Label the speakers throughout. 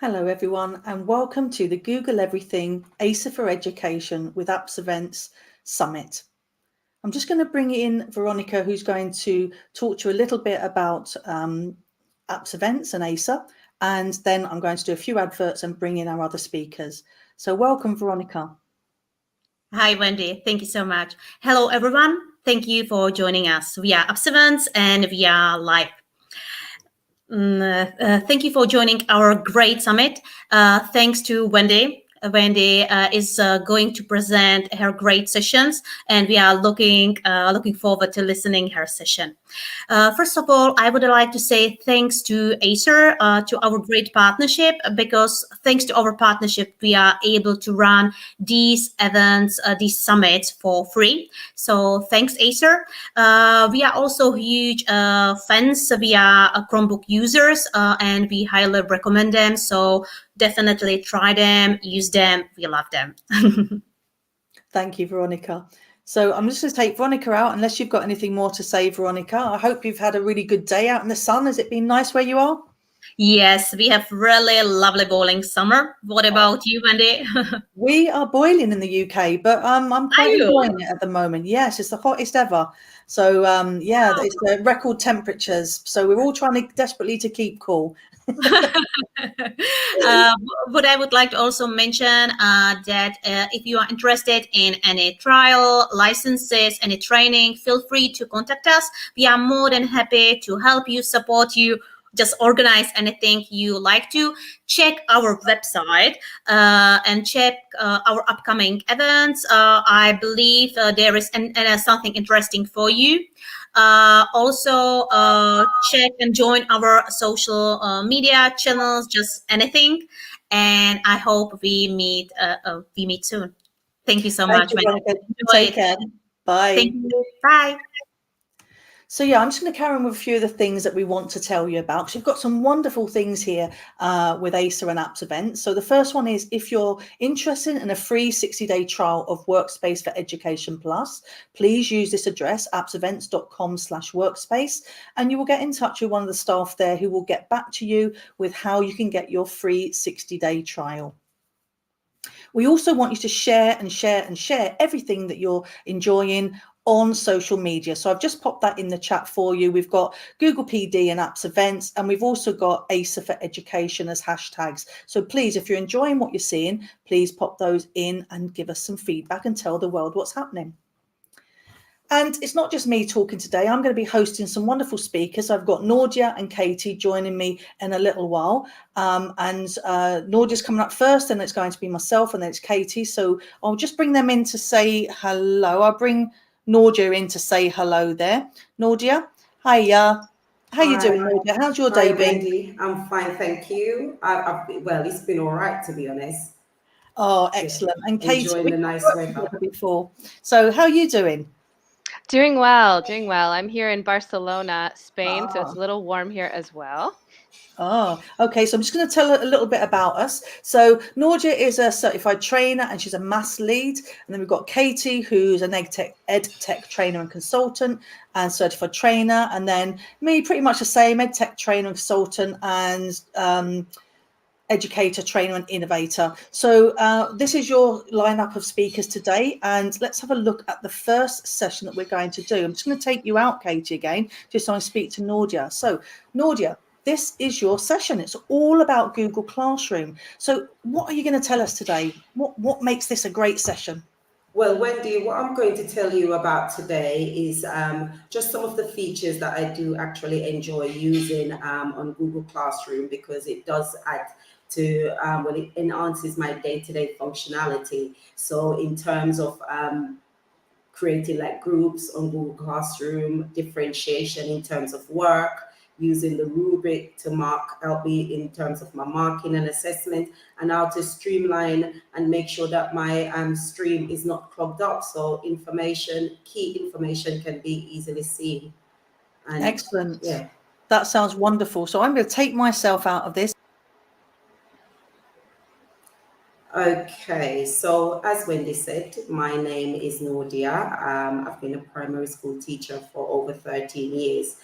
Speaker 1: Hello everyone and welcome to the Google Everything ACER for Education with Apps Events Summit. I'm just going to bring in Veronica, who's going to talk to you a little bit about Apps Events and ACER, and then I'm going to do a few adverts and bring in our other speakers. So welcome, Veronica.
Speaker 2: Hi, Wendy. Thank you so much. Hello, everyone. Thank you for joining us. We are Apps Events and we are live. Thank you for joining our great summit. Thanks to Wendy. Wendy is going to present her great sessions, and we are looking forward to listening her session. First of all, I would like to say thanks to ACER, to our great partnership, because thanks to our partnership, we are able to run these events, these summits for free. So thanks, ACER. We are also huge fans. We are Chromebook users, and we highly recommend them. So definitely try them, use them. We love them.
Speaker 1: Thank you, Veronica. So I'm just going to take Veronica out, unless you've got anything more to say, Veronica. I hope you've had a really good day out in the sun. Has it been nice where you are?
Speaker 2: Yes, we have really lovely bowling summer. What about you, Wendy?
Speaker 1: We are boiling in the UK, but I'm quite enjoying it at the moment. Yes, it's the hottest ever. So yeah, it's record temperatures. So we're all trying to desperately to keep cool.
Speaker 2: What I would like to also mention that if you are interested in any trial, licenses, any training, feel free to contact us. We are more than happy to help you, support you. Just organize anything you like to. Check our website and check our upcoming events. I believe there is something interesting for you. Also, check and join our social media channels, just anything. And I hope we meet soon. Thank you so much.
Speaker 1: Take care. Bye.
Speaker 2: Thank you. Bye.
Speaker 1: So yeah, I'm just going to carry on with a few of the things that we want to tell you about, because we've got some wonderful things here with ACER and Apps Events. So the first one is, if you're interested in a free 60-day trial of Workspace for Education Plus, please use this address, appsevents.com/workspace, and you will get in touch with one of the staff there who will get back to you with how you can get your free 60-day trial. We also want you to share and share and share everything that you're enjoying on social media. So I've just popped that in the chat for you. We've got Google PD and Apps Events, and we've also got ACER for Education as hashtags. So please, if you're enjoying what you're seeing, please pop those in and give us some feedback and tell the world what's happening. And it's not just me talking today. I'm going to be hosting some wonderful speakers. I've got Nordia and Katie joining me in a little while. Nordia's coming up first, and it's going to be myself, and then it's Katie. So I'll just bring them in to say hello. I'll bring Nordia in to say hello there. Nordia, hiya. How you doing, Nordia? How's your day been?
Speaker 3: Wendy, I'm fine, thank you. Well, it's been all right, to be honest.
Speaker 1: Oh, excellent. Yeah. And Katie,
Speaker 3: enjoying the nice weather
Speaker 1: before. So how are you doing?
Speaker 4: Doing well. I'm here in Barcelona, Spain, so it's a little warm here as well.
Speaker 1: Oh, okay. So I'm just going to tell a little bit about us. So Nordia is a certified trainer and she's a maths lead. And then we've got Katie, who's an ed tech trainer and consultant and certified trainer. And then me, pretty much the same, ed tech trainer and consultant and educator, trainer and innovator. So this is your lineup of speakers today, and let's have a look at the first session that we're going to do. I'm just going to take you out, Katie, again, just so I speak to Nordia. So Nordia, this is your session. It's all about Google Classroom. So what are you going to tell us today? What makes this a great session?
Speaker 3: Well, Wendy, what I'm going to tell you about today is just some of the features that I do actually enjoy using on Google Classroom, because it does add to, well, it enhances my day-to-day functionality. So in terms of creating like groups on Google Classroom, differentiation in terms of work, using the rubric to help me in terms of my marking and assessment, and how to streamline and make sure that my stream is not clogged up, so key information can be easily seen.
Speaker 1: And excellent. Yeah, that sounds wonderful. So I'm going to take myself out of this.
Speaker 3: Okay, so as Wendy said, my name is Nordia. I've been a primary school teacher for over 13 years.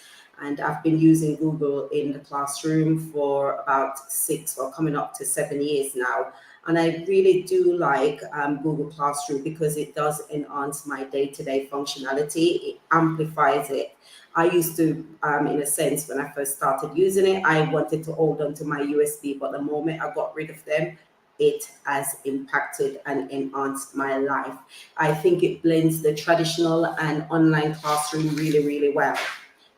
Speaker 3: And I've been using Google in the classroom for about 6 or coming up to 7 years now. And I really do like Google Classroom because it does enhance my day-to-day functionality. It amplifies it. I used to, in a sense, when I first started using it, I wanted to hold on to my USB, but the moment I got rid of them, it has impacted and enhanced my life. I think it blends the traditional and online classroom really, really well.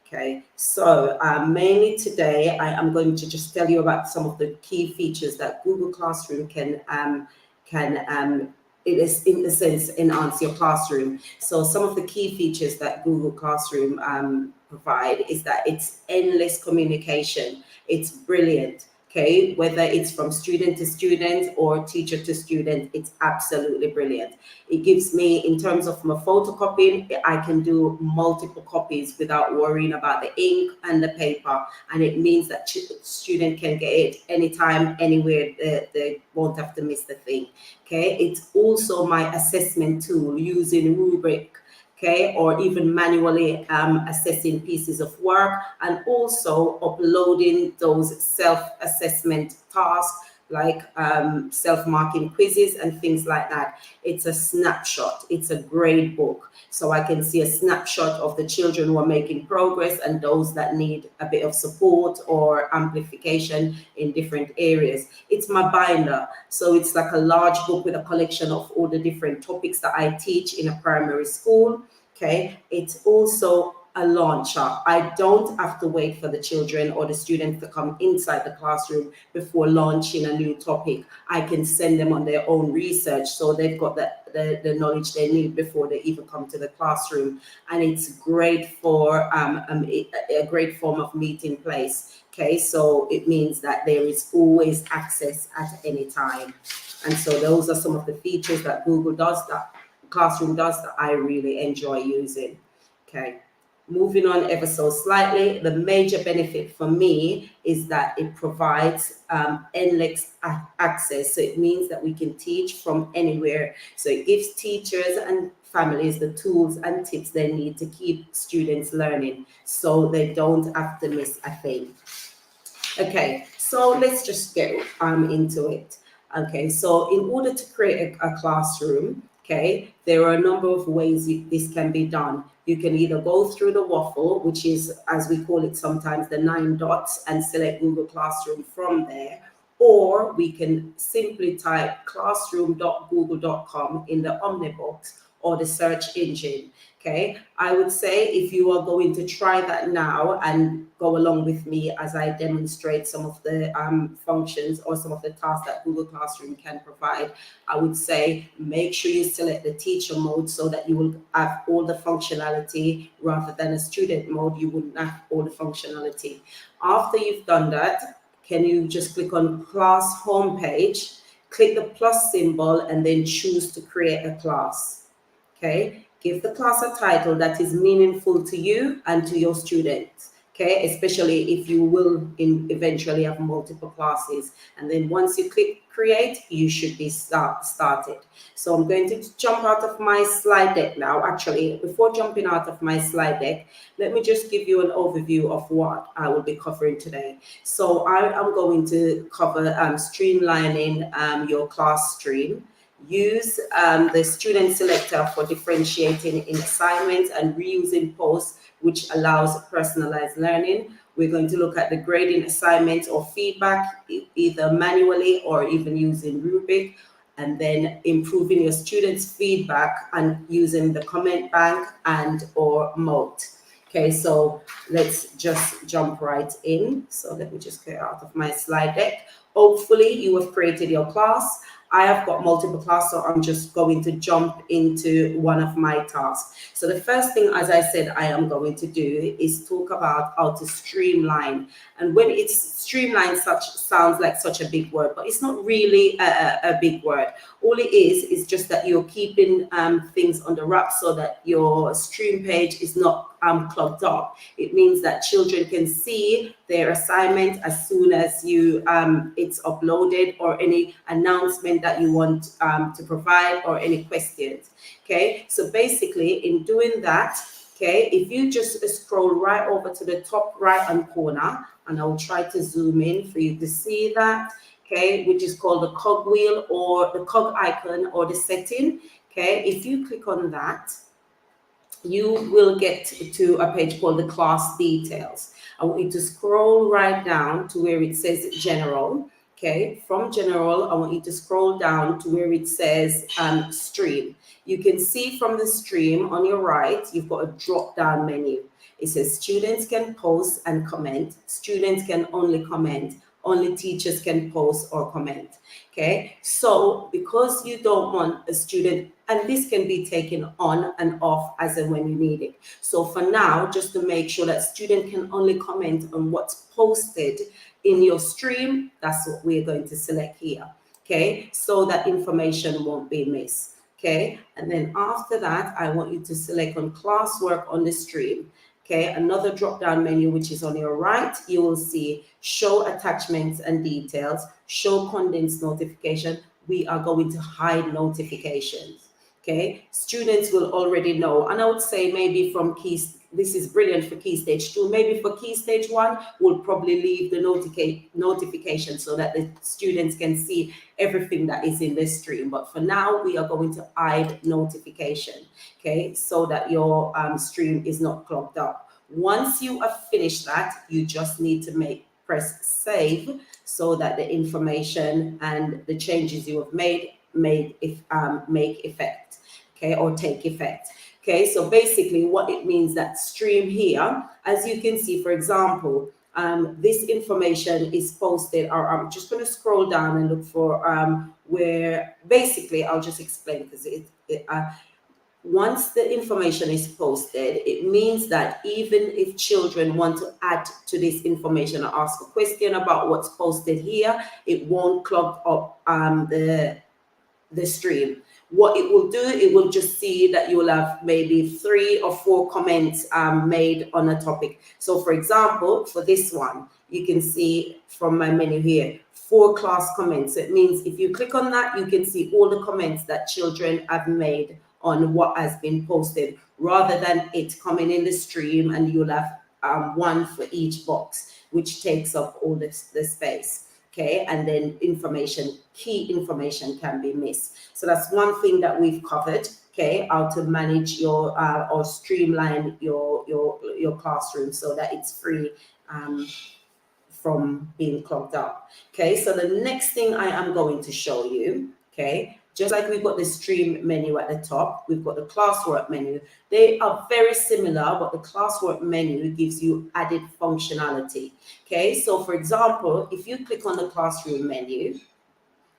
Speaker 3: Okay, so mainly today I am going to just tell you about some of the key features that Google Classroom can it is in a sense enhance your classroom. So some of the key features that Google Classroom provide is that it's endless communication. It's brilliant. Okay, whether it's from student to student or teacher to student, it's absolutely brilliant. It gives me, in terms of my photocopying, I can do multiple copies without worrying about the ink and the paper. And it means that student can get it anytime, anywhere. They won't have to miss the thing. Okay, it's also my assessment tool using rubric. Okay, or even manually assessing pieces of work, and also uploading those self-assessment tasks like self-marking quizzes and things like that. It's a snapshot. It's a grade book. So I can see a snapshot of the children who are making progress and those that need a bit of support or amplification in different areas. It's my binder. So it's like a large book with a collection of all the different topics that I teach in a primary school. Okay, it's also a launcher. I don't have to wait for the children or the students to come inside the classroom before launching a new topic. I can send them on their own research, so they've got the knowledge they need before they even come to the classroom. And it's great for a great form of meeting place. Okay, so it means that there is always access at any time. And so those are some of the features that Google does, that Classroom does, that I really enjoy using. Okay. Moving on ever so slightly, the major benefit for me is that it provides endless access. So it means that we can teach from anywhere. So it gives teachers and families the tools and tips they need to keep students learning, so they don't have to miss a thing. Okay, so let's just get into it. Okay, so in order to create a classroom, okay, there are a number of ways this can be done. You can either go through the waffle, which is, as we call it sometimes, the 9 dots, and select Google Classroom from there, or we can simply type classroom.google.com in the omnibox or the search engine. Okay, I would say if you are going to try that now and go along with me as I demonstrate some of the functions or some of the tasks that Google Classroom can provide, I would say make sure you select the teacher mode so that you will have all the functionality, rather than a student mode, you wouldn't have all the functionality. After you've done that, can you just click on class homepage, click the plus symbol, and then choose to create a class. Okay, give the class a title that is meaningful to you and to your students. Okay, especially if you will eventually have multiple classes. And then once you click create, you should be started. So I'm going to jump out of my slide deck now. Actually, before jumping out of my slide deck, let me just give you an overview of what I will be covering today. So I am going to cover streamlining your class stream. Use the student selector for differentiating in assignments and reusing posts, which allows personalized learning. We're going to look at the grading assignments or feedback, either manually or even using rubric, and then improving your students' feedback and using the comment bank and or Moat. Okay, so let's just jump right in. So let me just get out of my slide deck. Hopefully you have created your class. I have got multiple classes, so I'm just going to jump into one of my tasks. So the first thing, as I said, I am going to do is talk about how to streamline. And when it's streamline, sounds like such a big word, but it's not really a big word. All it is just that you're keeping things on the wraps so that your stream page is not clogged up. It means that children can see their assignment as soon as you it's uploaded, or any announcement that you want to provide, or any questions. Okay, so basically in doing that, Okay, if you just scroll right over to the top right hand corner, and I'll try to zoom in for you to see that, okay, which is called the cog wheel or the cog icon or the setting. Okay, if you click on that, you will get to a page called the class details. I want you to scroll right down to where it says general. Okay, from general, I want you to scroll down to where it says stream. You can see from the stream on your right, you've got a drop down menu. It says students can post and comment. Students can only comment. Only teachers can post or comment. Okay, so because you don't want a student, and this can be taken on and off as and when you need it. So for now, just to make sure that student can only comment on what's posted in your stream, that's what we're going to select here. Okay, so that information won't be missed. Okay, and then after that, I want you to select on classwork on the stream. Okay, another drop down menu, which is on your right, you will see show attachments and details, show condensed notification. We are going to hide notifications. Okay, students will already know, and I would say maybe from this is brilliant for key stage 2. Maybe for key stage 1, we'll probably leave the notification so that the students can see everything that is in this stream. But for now, we are going to hide notification, okay, so that your stream is not clogged up. Once you have finished that, you just need to press save so that the information and the changes you have made make effect, okay, or take effect. Okay, so basically what it means, that stream here, as you can see, for example, this information is posted, or I'm just going to scroll down and look for where, basically, I'll just explain, because once the information is posted, it means that even if children want to add to this information or ask a question about what's posted here, it won't clog up the stream. What it will do, it will just see that you will have maybe 3 or 4 comments made on a topic. So for example, for this one, you can see from my menu here, 4 class comments. It means if you click on that, you can see all the comments that children have made on what has been posted, rather than it coming in the stream and you'll have 1 for each box, which takes up all the space. Okay, and then key information can be missed. So that's one thing that we've covered. Okay, how to manage your or streamline your classroom so that it's free from being clogged up. Okay, so the next thing I am going to show you, okay, just like we've got the stream menu at the top, we've got the classwork menu. They are very similar, but the classwork menu gives you added functionality. Okay, so for example, if you click on the classroom menu,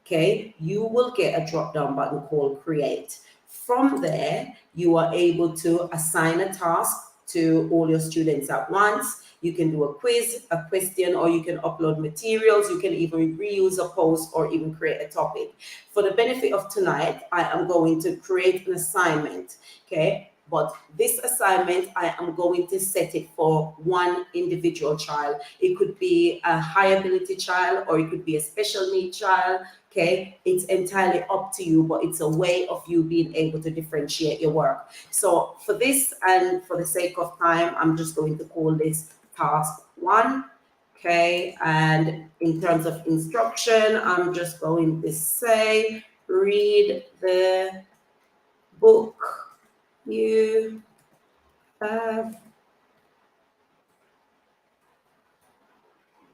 Speaker 3: okay, you will get a drop-down button called Create. From there, you are able to assign a task to all your students at once. You can do a quiz, a question, or you can upload materials. You can even reuse a post or even create a topic. For the benefit of tonight, I am going to create an assignment, okay? But this assignment, I am going to set it for one individual child. It could be a high ability child, or it could be a special need child, okay? It's entirely up to you, but it's a way of you being able to differentiate your work. So for this, and for the sake of time, I'm just going to call this task 1, okay? And in terms of instruction, I'm just going to say, read the book you have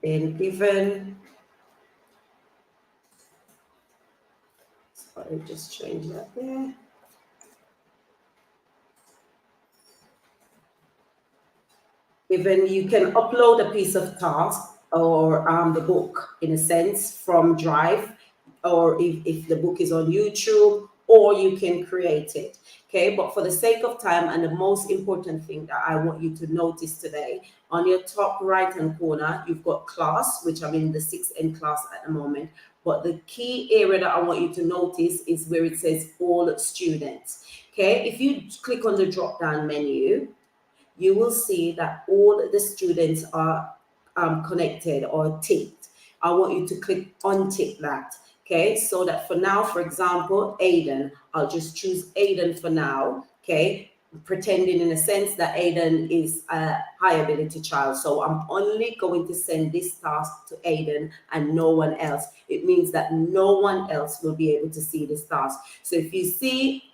Speaker 3: been given. Sorry, just change that there. Even you can upload a piece of task or the book, in a sense, from Drive, or if the book is on YouTube, or you can create it. Okay, but for the sake of time, and the most important thing that I want you to notice today, on your top right hand corner, you've got class, which I'm in the 6th class at the moment. But the key area that I want you to notice is where it says all students. Okay, if you click on the drop down menu, you will see that all the students are connected or ticked. I want you to click untick that. Okay, so that for now, for example, Aiden, I'll just choose Aiden for now. Okay, pretending in a sense that Aiden is a high ability child. So I'm only going to send this task to Aiden and no one else. It means that no one else will be able to see this task. So if you see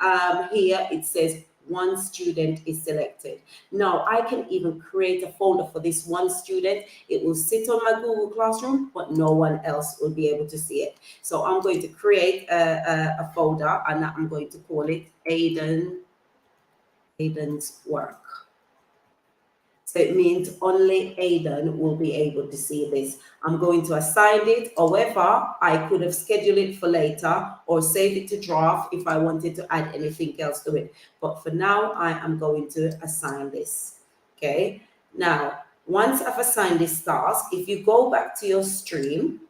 Speaker 3: here, it says one student is selected. Now I can even create a folder for this one student. It will sit on my Google Classroom, but no one else will be able to see it. So I'm going to create a folder, and I'm going to call it Aiden's work. So it means only Aiden will be able to see this. I'm going to assign it. However, I could have scheduled it for later or save it to draft if I wanted to add anything else to it. But for now, I am going to assign this. Okay. Now, once I've assigned this task, if you go back to your stream,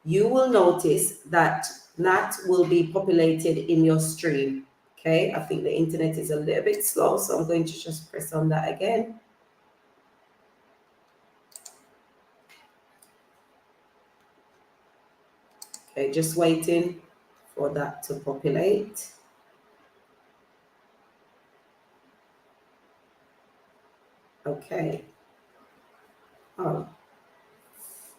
Speaker 3: you will notice that that will be populated in your stream. Okay, I think the internet is a little bit slow, so I'm going to just press on that again. Okay, just waiting for that to populate. Okay. Oh,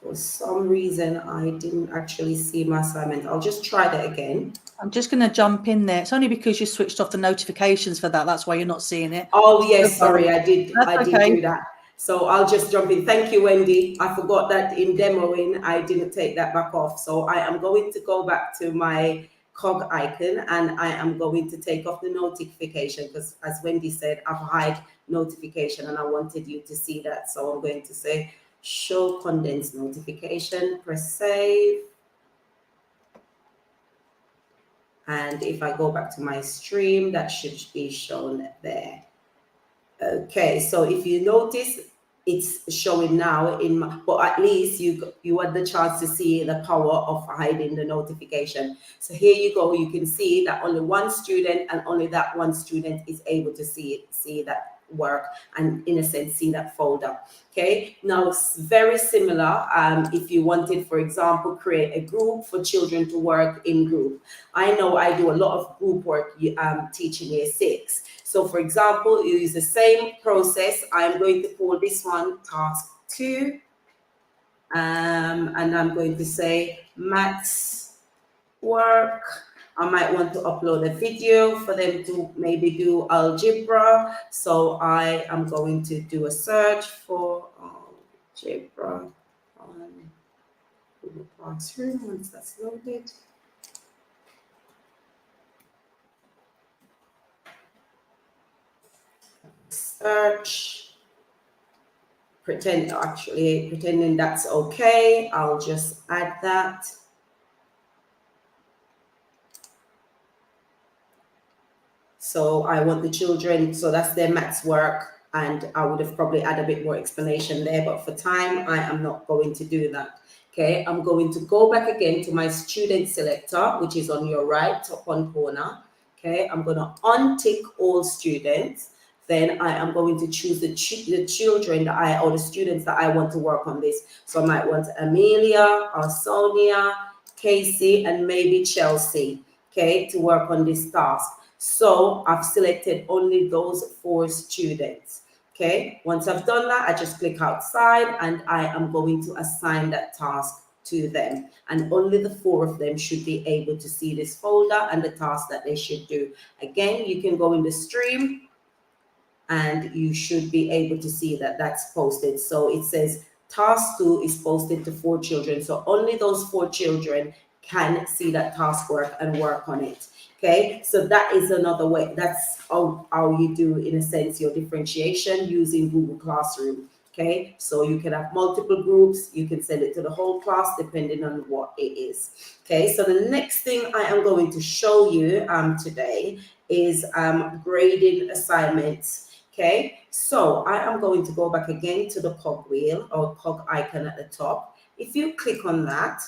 Speaker 3: for some reason, I didn't actually see my assignment. I'll just try that again.
Speaker 1: I'm just going to jump in there. It's only because you switched off the notifications for that. That's why you're not seeing it.
Speaker 3: Oh, yes, sorry, I did
Speaker 1: okay.
Speaker 3: do that. So I'll just jump in. Thank you, Wendy. I forgot that in demoing, I didn't take that back off. So I am going to go back to my cog icon, and I am going to take off the notification because, as Wendy said, I've hide notification and I wanted you to see that. So I'm going to say show condensed notification, press save. And if I go back to my stream, that should be shown there. Okay, so if you notice, it's showing now in my, but at least you had the chance to see the power of hiding the notification. So here you go, you can see that only one student and only that one student is able to see that work, and in a sense see that folder. Okay, now it's very similar. If you wanted, for example, create a group for children to work in group. I know I do a lot of group work teaching year 6. So for example, you use the same process. I'm going to call this one task 2, and I'm going to say maths work. I might want to upload a video for them to maybe do algebra. So I am going to do a search for algebra on Google Classroom once that's loaded. Search. Pretending that's okay. I'll just add that. So I want the children, so that's their maths work, and I would have probably added a bit more explanation there, but for time, I am not going to do that. Okay, I'm going to go back again to my student selector, which is on your right top one corner. Okay, I'm going to untick all students. Then I am going to choose the children that or the students that I want to work on this. So I might want Amelia or Sonia, Casey, and maybe Chelsea, okay, to work on this task. So I've selected only those 4 students. Okay, once I've done that, I just click outside and I am going to assign that task to them. And only the 4 of them should be able to see this folder and the task that they should do. Again, you can go in the stream and you should be able to see that that's posted. So it says task 2 is posted to 4 children. So only those 4 children can see that task work and work on it. Okay, so that is another way. That's how you do, in a sense, your differentiation using Google Classroom. Okay, so you can have multiple groups. You can send it to the whole class depending on what it is. Okay, so the next thing I am going to show you today is grading assignments. Okay, so I am going to go back again to the cog wheel or cog icon at the top. If you click on that,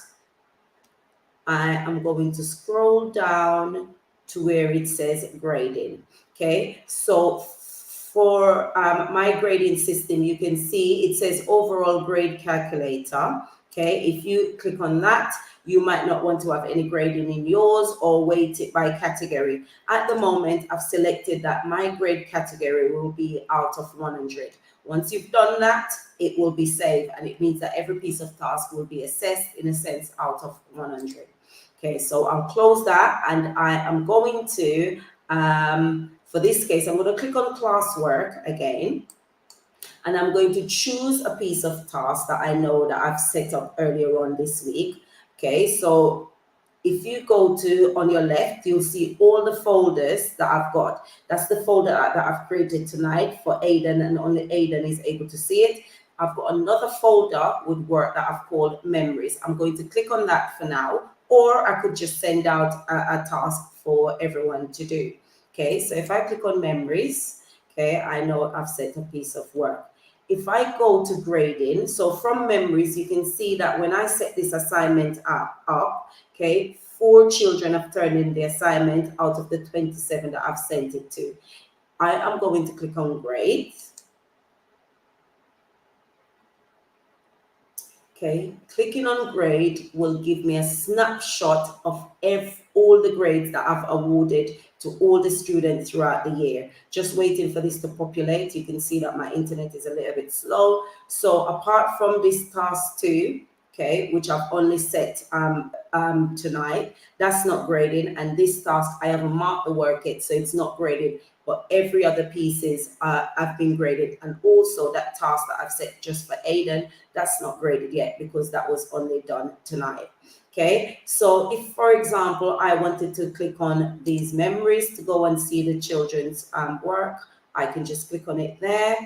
Speaker 3: I am going to scroll down to where it says grading. Okay, so for my grading system, you can see it says overall grade calculator. Okay, if you click on that, you might not want to have any grading in yours or weight it by category. At the moment, I've selected that my grade category will be out of 100. Once you've done that, it will be saved, and it means that every piece of task will be assessed in a sense out of 100. Okay, so I'll close that, and I am going to, for this case, I'm going to click on classwork again. And I'm going to choose a piece of task that I know that I've set up earlier on this week. Okay, so if you go to on your left, you'll see all the folders that I've got. That's the folder that I've created tonight for Aiden, and only Aiden is able to see it. I've got another folder with work that I've called memories. I'm going to click on that for now, or I could just send out a task for everyone to do. Okay, so if I click on memories, okay, I know I've set a piece of work. If I go to grading, so from memories, you can see that when I set this assignment up, okay, 4 children have turned in the assignment out of the 27 that I've sent it to. I am going to click on grades. Okay, clicking on grade will give me a snapshot of all the grades that I've awarded to all the students throughout the year. Just waiting for this to populate. You can see that my internet is a little bit slow. So apart from this task 2, okay, which I've only set tonight, that's not grading. And this task, I haven't marked the work yet, so it's not graded. But every other pieces have been graded. And also that task that I've set just for Aiden, that's not graded yet because that was only done tonight. Okay, so if, for example, I wanted to click on these memories to go and see the children's work, I can just click on it there,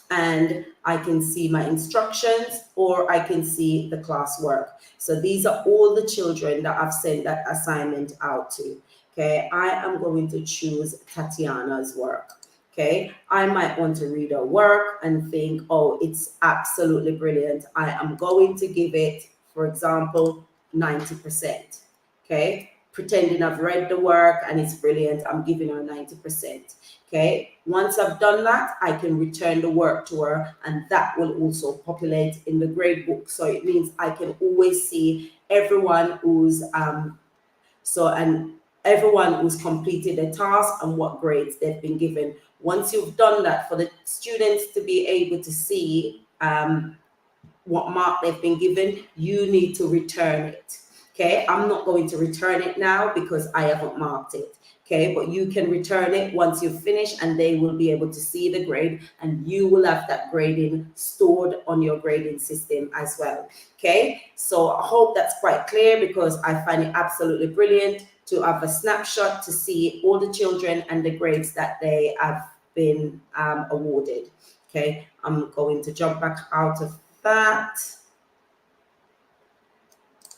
Speaker 3: and I can see my instructions, or I can see the classwork. So these are all the children that I've sent that assignment out to. Okay, I am going to choose Tatiana's work. Okay, I might want to read her work and think, oh, it's absolutely brilliant. I am going to give it, for example, 90%. Okay, pretending I've read the work and it's brilliant, I'm giving her 90%. Okay, once I've done that, I can return the work to her, and that will also populate in the grade book. So it means I can always see everyone who's everyone who's completed a task and what grades they've been given. Once you've done that, for the students to be able to see what mark they've been given, you need to return it. Okay, I'm not going to return it now because I haven't marked it. Okay, but you can return it once you've finished, and they will be able to see the grade, and you will have that grading stored on your grading system as well. Okay, so I hope that's quite clear, because I find it absolutely brilliant to have a snapshot to see all the children and the grades that they have been awarded. Okay, I'm going to jump back out of that.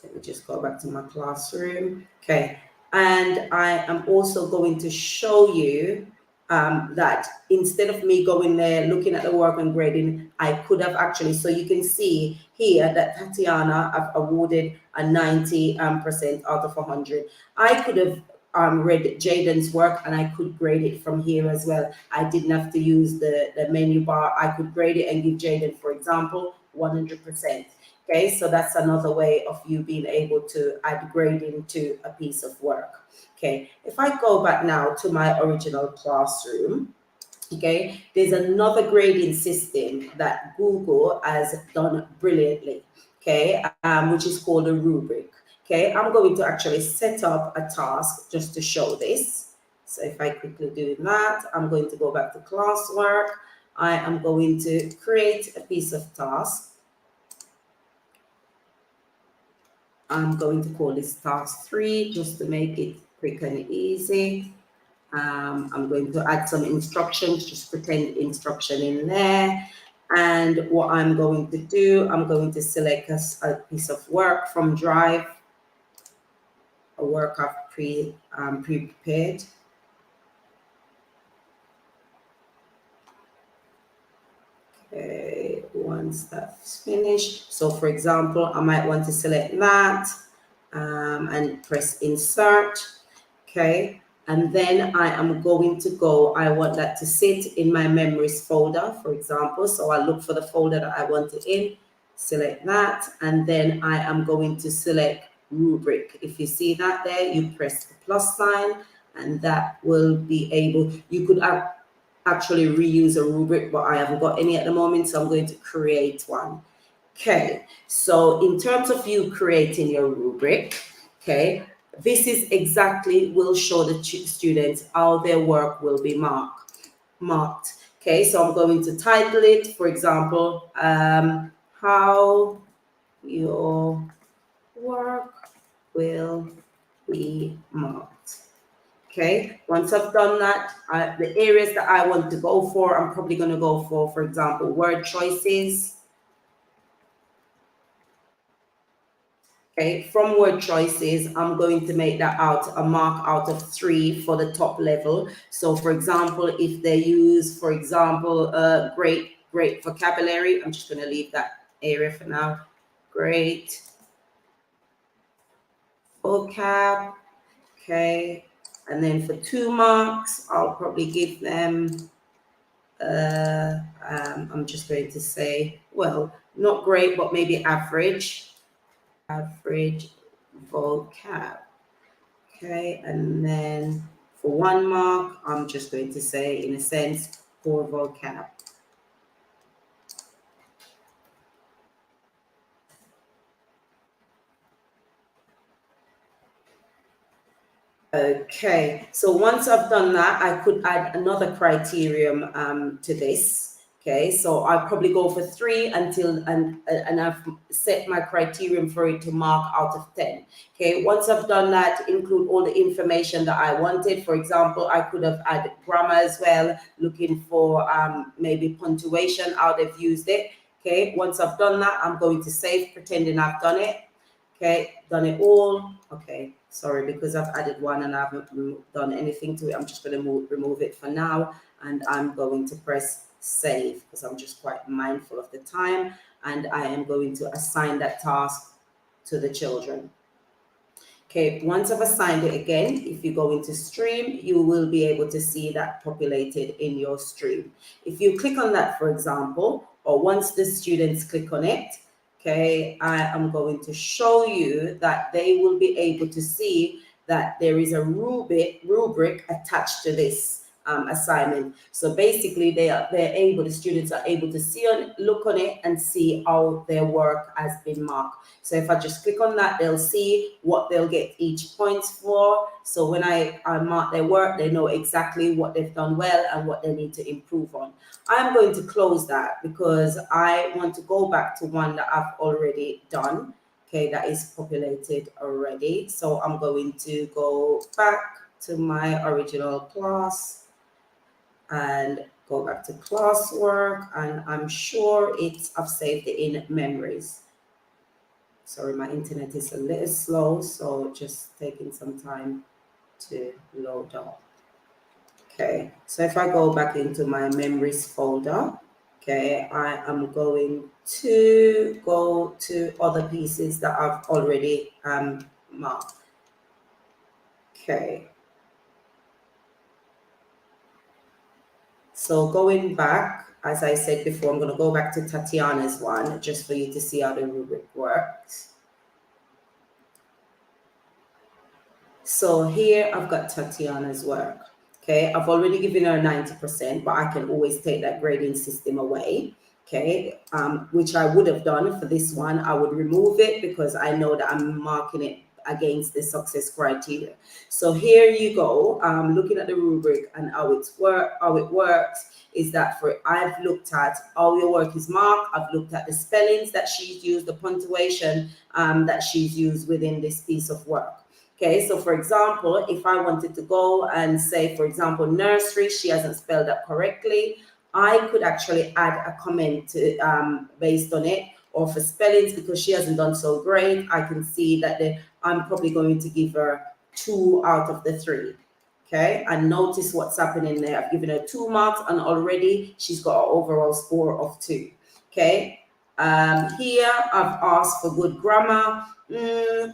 Speaker 3: Let me just go back to my classroom. Okay, and I am also going to show you that instead of me going there, looking at the work and grading, I could have actually, so you can see here that Tatiana have awarded a 90% out of 100. I could have read Jaden's work and I could grade it from here as well. I didn't have to use the menu bar. I could grade it and give Jaden, for example, 100%. Okay, so that's another way of you being able to add grading to a piece of work. Okay, if I go back now to my original classroom, okay, there's another grading system that Google has done brilliantly, okay, which is called a rubric. Okay, I'm going to actually set up a task just to show this. So if I quickly do that, I'm going to go back to classwork. I am going to create a piece of task. I'm going to call this task 3 just to make it quick and easy. I'm going to add some instructions, just pretend instruction in there. And what I'm going to do, I'm going to select a piece of work from Drive, a work I've pre-prepared. Okay, once that's finished. So for example, I might want to select that and press insert. Okay, and then I am going to go, I want that to sit in my memories folder, for example. So I look for the folder that I want it in, select that, and then I am going to select rubric. If you see that there, you press the plus sign, and that will be able, you could actually reuse a rubric, but I haven't got any at the moment, so I'm going to create one. Okay, so in terms of you creating your rubric, okay, this is exactly will show the students how their work will be marked. Okay, so I'm going to title it, for example, how your work will be marked. Okay, once I've done that, the areas that I want to go for, I'm probably going to go for example, word choices. Okay, from word choices, I'm going to make that out a mark out of 3 for the top level. So for example, if they use, for example, great vocabulary, I'm just going to leave that area for now. Great vocab. Okay, and then for 2 marks, I'll probably give them, I'm just going to say, well, not great, but maybe average vocab. Okay, and then for 1 mark, I'm just going to say, in a sense, poor vocab. Okay, so once I've done that, I could add another criterion to this. Okay, so I'll probably go for 3 until, and I've set my criterion for it to mark out of 10. Okay, once I've done that, include all the information that I wanted. For example, I could have added grammar as well, looking for maybe punctuation, how they've used it. Okay, once I've done that, I'm going to save, pretending I've done it. Okay, done it all. Okay, sorry, because I've added 1 and I haven't done anything to it. I'm just going to remove it for now, and I'm going to press save because I'm just quite mindful of the time, and I am going to assign that task to the children. Okay, once I've assigned it again, if you go into stream, you will be able to see that populated in your stream. If you click on that, for example, or once the students click on it, okay, I am going to show you that they will be able to see that there is a rubric attached to this assignment. So basically, the students are able to look on it and see how their work has been marked. So if I just click on that, they'll see what they'll get each point for. So when I mark their work, they know exactly what they've done well and what they need to improve on. I'm going to close that because I want to go back to one that I've already done. Okay, that is populated already. So I'm going to go back to my original class and go back to classwork, and I'm sure I've saved it in memories. Sorry, my internet is a little slow, so just taking some time to load up. Okay, so if I go back into my memories folder, okay, I am going to go to other pieces that I've already marked. Okay. So going back, as I said before, I'm going to go back to Tatiana's one just for you to see how the rubric works. So here I've got Tatiana's work. Okay, I've already given her 90%, but I can always take that grading system away. Okay, which I would have done for this one. I would remove it because I know that I'm marking it against the success criteria. So here you go. Looking at the rubric and how it works is that I've looked at how your work is marked. I've looked at the spellings that she's used, the punctuation that she's used within this piece of work. Okay, so for example, if I wanted to go and say, for example, nursery, she hasn't spelled that correctly, I could actually add a comment to, based on it, or for spellings, because she hasn't done so great, I can see that I'm probably going to give her 2 out of the 3. Okay, and notice what's happening there. I've given her 2 marks, and already she's got an overall score of 2. Okay, Here I've asked for good grammar.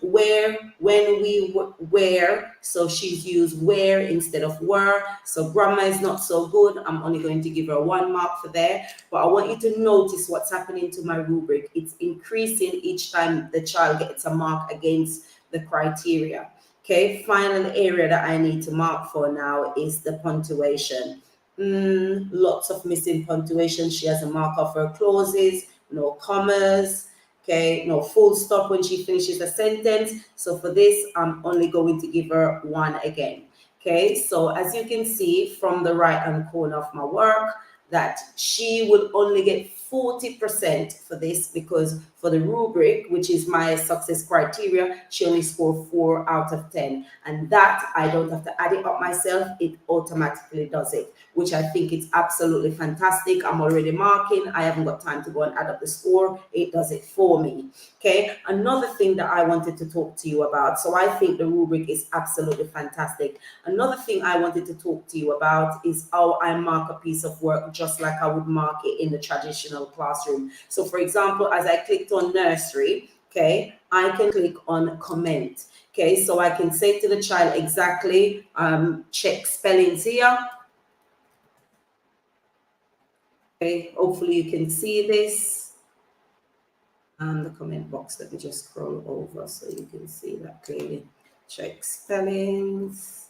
Speaker 3: Where, when, we, where. So she's used where instead of were. So grammar is not so good. I'm only going to give her 1 mark for there. But I want you to notice what's happening to my rubric. It's increasing each time the child gets a mark against the criteria. Okay, final area that I need to mark for now is the punctuation. Lots of missing punctuation. She has a mark of her clauses, no commas, okay, no full stop when she finishes a sentence. So for this, I'm only going to give her 1 again. Okay, so as you can see from the right hand corner of my work, that she will only get 40% for this, because for the rubric, which is my success criteria, she only scored 4 out of 10. And that I don't have to add it up myself, it automatically does it, which I think is absolutely fantastic. I'm already marking, I haven't got time to go and add up the score, it does it for me. Okay, another thing that I wanted to talk to you about, so I think the rubric is absolutely fantastic. Another thing I wanted to talk to you about is how I mark a piece of work just like I would mark it in the traditional classroom. So for example, as I clicked on nursery, okay, I can click on comment. Okay, so I can say to the child exactly, check spellings here. Okay, hopefully you can see this. The comment box, let me just scroll over so you can see that clearly. Check spellings.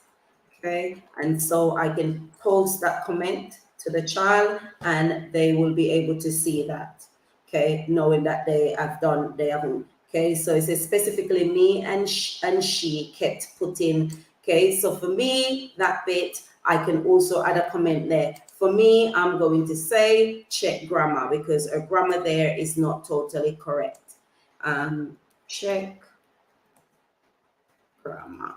Speaker 3: Okay, and so I can post that comment to the child and they will be able to see that. Okay, knowing that they haven't. Okay, so it says specifically me and she kept putting. Okay, so for me, that bit, I can also add a comment there. For me, I'm going to say check grammar, because a grammar there is not totally correct. Check grammar.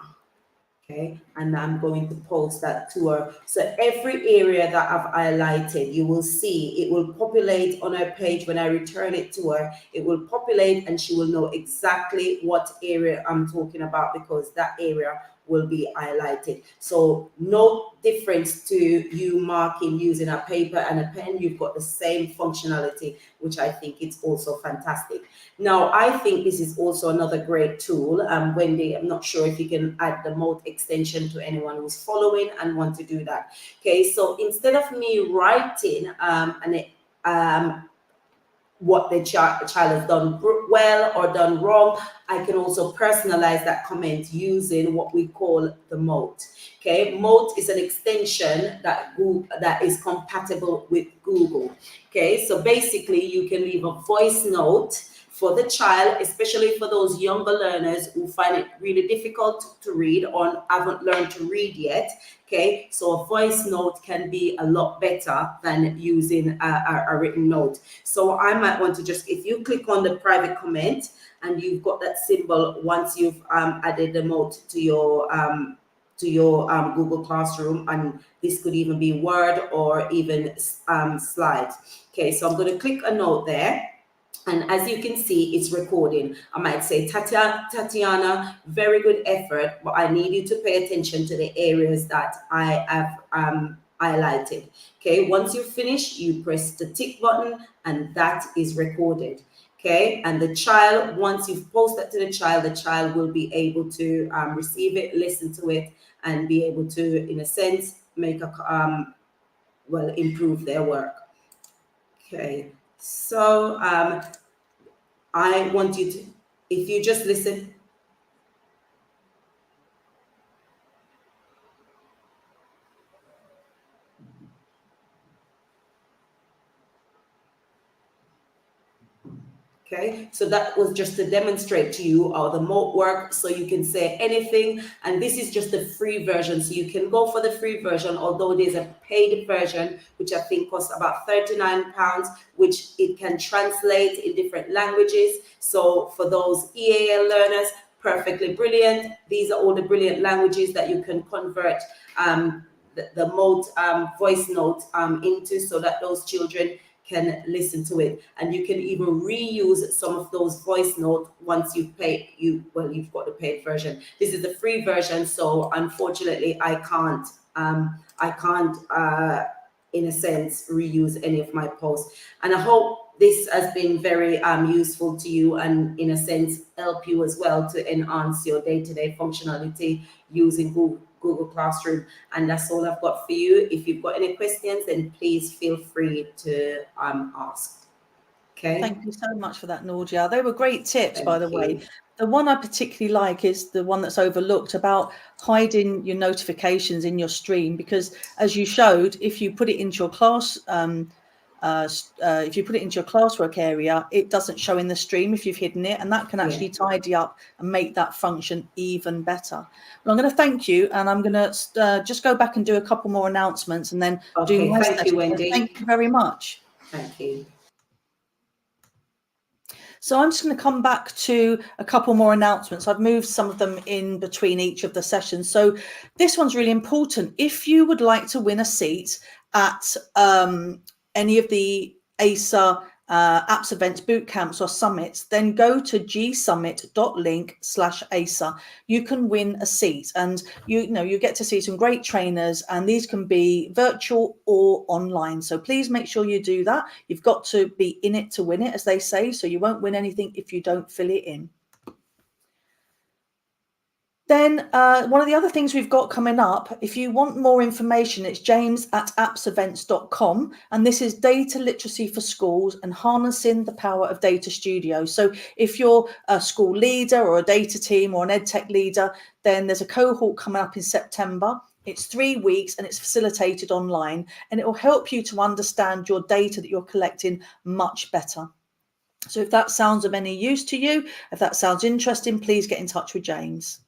Speaker 3: Okay, and I'm going to post that to her. So every area that I've highlighted, you will see it will populate on her page. When I return it to her, it will populate and she will know exactly what area I'm talking about, because that area will be highlighted. So no difference to you marking using a paper and a pen. You've got the same functionality, which I think is also fantastic. Now, I think this is also another great tool. Wendy, I'm not sure if you can add the mode extension to anyone who's following and want to do that. Okay, so instead of me writing what the child has done well or done wrong, I can also personalize that comment using what we call the mode. Okay, mode is an extension that is compatible with Google. Okay, so basically you can leave a voice note for the child, especially for those younger learners who find it really difficult to read or haven't learned to read yet. Okay, so a voice note can be a lot better than using a written note. So I might want to just, if you click on the private comment and you've got that symbol, once you've added the note to your Google Classroom, and this could even be Word or even slides. Okay, so I'm going to click a note there. And as you can see, it's recording. I might say, Tatiana, very good effort, but I need you to pay attention to the areas that I have highlighted. Okay, once you finish, you press the tick button and that is recorded. Okay, and the child, once you've posted that to the child will be able to receive it, listen to it, and be able to, in a sense, make a, improve their work. Okay, so I want you to, if you just listen. Okay, so that was just to demonstrate to you how the mode works, so you can say anything. And this is just the free version, so you can go for the free version, although there's a paid version, which I think costs about £39, which it can translate in different languages. So for those EAL learners, perfectly brilliant. These are all the brilliant languages that you can convert the mode voice note into, so that those children can listen to it. And you can even reuse some of those voice notes once you've you've got the paid version. This is the free version, so unfortunately I can't in a sense reuse any of my posts. And I hope this has been very useful to you, and in a sense help you as well to enhance your day-to-day functionality using Google Classroom. And that's all I've got for you. If you've got any questions, then please feel free to ask. Okay.
Speaker 1: Thank you so much for that, Nordia. They were great tips, by the
Speaker 3: Thank
Speaker 1: way.
Speaker 3: you.
Speaker 1: The one I particularly like is the one that's overlooked about hiding your notifications in your stream, because as you showed, if you put it into your class, if you put it into your classwork area, it doesn't show in the stream if you've hidden it, and that can actually tidy up and make that function even better. Well, I'm going to thank you, and I'm going to just go back and do a couple more announcements and then do my
Speaker 3: Thank
Speaker 1: session.
Speaker 3: you, Wendy.
Speaker 1: Thank you very much.
Speaker 3: Thank you.
Speaker 1: So I'm just going to come back to a couple more announcements. I've moved some of them in between each of the sessions. So this one's really important. If you would like to win a seat at any of the ASA apps, events, boot camps or summits, then go to gsummit.link/ASA. You can win a seat, and you get to see some great trainers, and these can be virtual or online. So please make sure you do that. You've got to be in it to win it, as they say, so you won't win anything if you don't fill it in. Then one of the other things we've got coming up, if you want more information, it's james@appsevents.com. And this is data literacy for schools and harnessing the power of data studio. So if you're a school leader or a data team or an EdTech leader, then there's a cohort coming up in September. It's 3 weeks and it's facilitated online, and it will help you to understand your data that you're collecting much better. So if that sounds of any use to you, if that sounds interesting, please get in touch with James.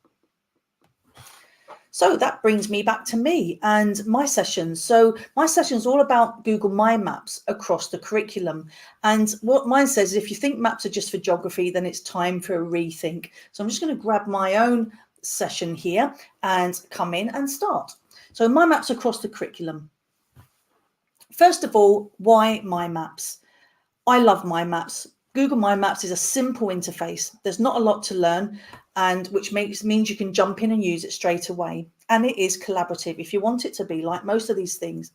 Speaker 1: So that brings me back to me and my sessions. So my session is all about Google My Maps across the curriculum. And what mine says is, if you think maps are just for geography, then it's time for a rethink. So I'm just going to grab my own session here and come in and start. So My Maps across the curriculum. First of all, why My Maps? I love My Maps. Google My Maps is a simple interface. There's not a lot to learn, and which means you can jump in and use it straight away. And it is collaborative if you want it to be, like most of these things.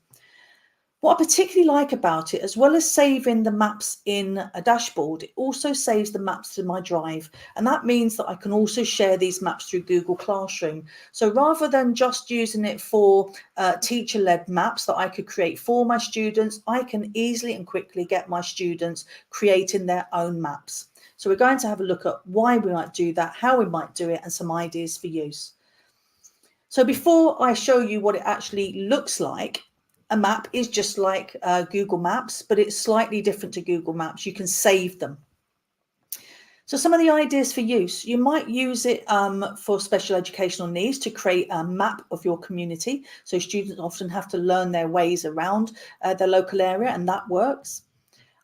Speaker 1: What I particularly like about it, as well as saving the maps in a dashboard, it also saves the maps to my drive. And that means that I can also share these maps through Google Classroom. So rather than just using it for teacher-led maps that I could create for my students, I can easily and quickly get my students creating their own maps. So we're going to have a look at why we might do that, how we might do it, and some ideas for use. So before I show you what it actually looks like, a map is just like Google Maps, but it's slightly different to Google Maps. You can save them. So some of the ideas for use, you might use it for special educational needs to create a map of your community. So students often have to learn their ways around their local area, and that works.